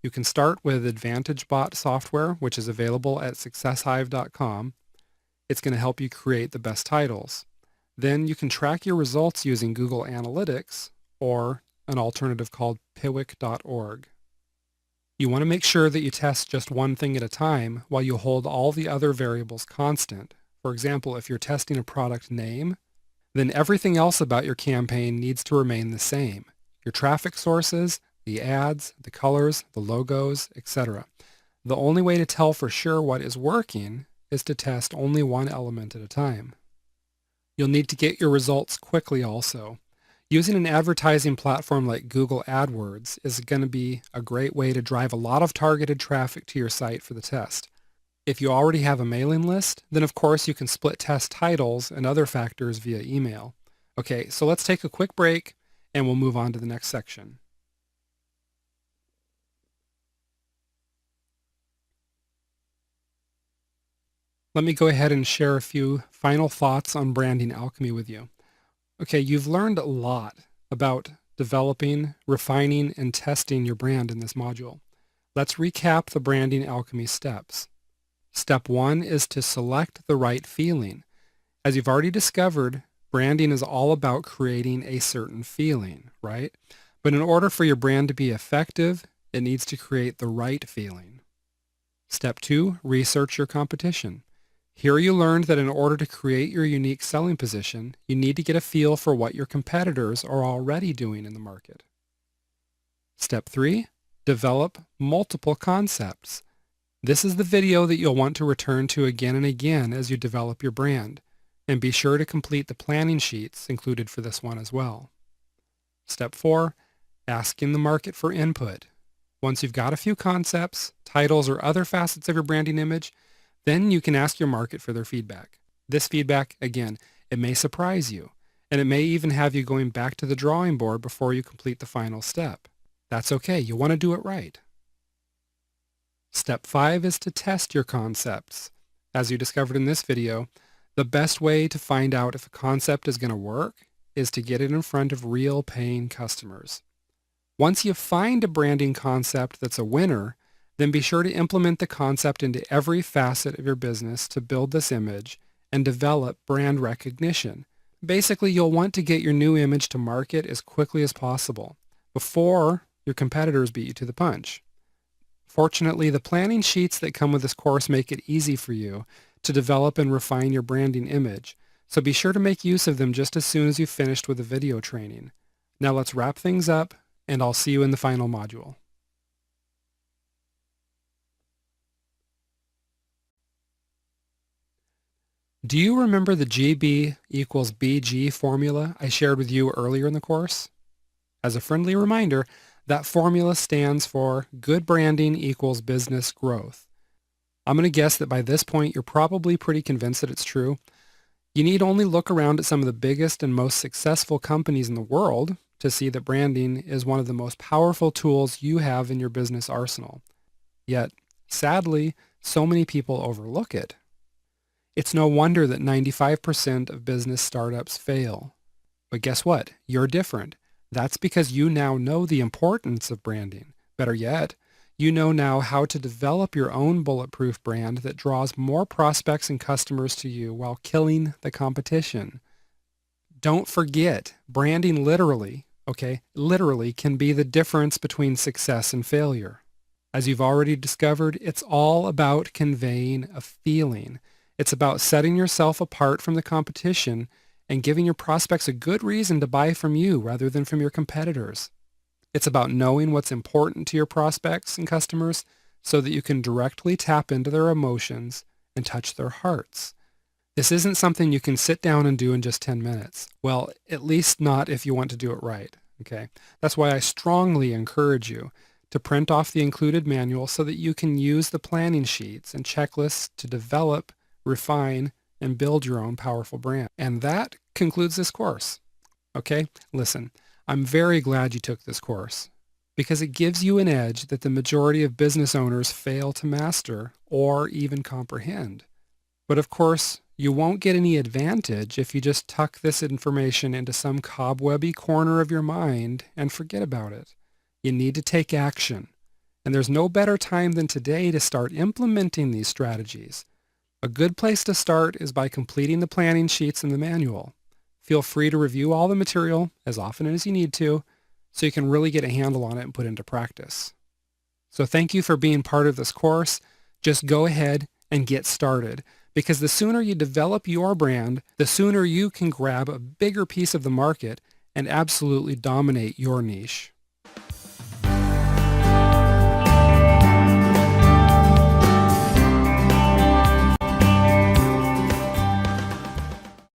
You can start with AdvantageBot software, which is available at SuccessHive.com. It's going to help you create the best titles. Then you can track your results using Google Analytics or an alternative called Piwik.org. You want to make sure that you test just one thing at a time while you hold all the other variables constant. For example, if you're testing a product name, then everything else about your campaign needs to remain the same. Your traffic sources, the ads, the colors, the logos, etc. The only way to tell for sure what is working is to test only one element at a time. You'll need to get your results quickly also. Using an advertising platform like Google AdWords is going to be a great way to drive a lot of targeted traffic to your site for the test. If you already have a mailing list, then of course you can split test titles and other factors via email. Okay, so let's take a quick break and we'll move on to the next section. Let me go ahead and share a few final thoughts on branding alchemy with you. Okay, you've learned a lot about developing, refining, and testing your brand in this module. Let's recap the branding alchemy steps. Step 1 is to select the right feeling. As you've already discovered, branding is all about creating a certain feeling, right? But in order for your brand to be effective, it needs to create the right feeling. Step 2, research your competition. Here you learned that in order to create your unique selling position, you need to get a feel for what your competitors are already doing in the market. Step 3, develop multiple concepts. This is the video that you'll want to return to again and again as you develop your brand, and be sure to complete the planning sheets included for this one as well. Step 4, asking the market for input. Once you've got a few concepts, titles, or other facets of your branding image, then you can ask your market for their feedback. This feedback, again, it may surprise you, and it may even have you going back to the drawing board before you complete the final step. That's okay. You want to do it right. Step 5 is to test your concepts. As you discovered in this video, the best way to find out if a concept is going to work is to get it in front of real paying customers. Once you find a branding concept that's a winner, then be sure to implement the concept into every facet of your business to build this image and develop brand recognition. Basically, you'll want to get your new image to market as quickly as possible before your competitors beat you to the punch. Fortunately, the planning sheets that come with this course make it easy for you to develop and refine your branding image, so be sure to make use of them just as soon as you've finished with the video training. Now let's wrap things up, and I'll see you in the final module. Do you remember the GB equals BG formula I shared with you earlier in the course? As a friendly reminder, that formula stands for good branding equals business growth. I'm going to guess that by this point you're probably pretty convinced that it's true. You need only look around at some of the biggest and most successful companies in the world to see that branding is one of the most powerful tools you have in your business arsenal. Yet, sadly, so many people overlook it. It's no wonder that 95% of business startups fail. But guess what? You're different. That's because you now know the importance of branding. Better yet, you know now how to develop your own bulletproof brand that draws more prospects and customers to you while killing the competition. Don't forget, branding literally can be the difference between success and failure. As you've already discovered, it's all about conveying a feeling. It's about setting yourself apart from the competition and giving your prospects a good reason to buy from you rather than from your competitors. It's about knowing what's important to your prospects and customers so that you can directly tap into their emotions and touch their hearts. This isn't something you can sit down and do in just 10 minutes. Well, at least not if you want to do it right. Okay? That's why I strongly encourage you to print off the included manual so that you can use the planning sheets and checklists to develop, refine, and build your own powerful brand. And that concludes this course. Okay? Listen, I'm very glad you took this course because it gives you an edge that the majority of business owners fail to master or even comprehend. But of course, you won't get any advantage if you just tuck this information into some cobwebby corner of your mind and forget about it. You need to take action. And there's no better time than today to start implementing these strategies. A good place to start is by completing the planning sheets in the manual. Feel free to review all the material as often as you need to so you can really get a handle on it and put it into practice. So thank you for being part of this course. Just go ahead and get started because the sooner you develop your brand, the sooner you can grab a bigger piece of the market and absolutely dominate your niche.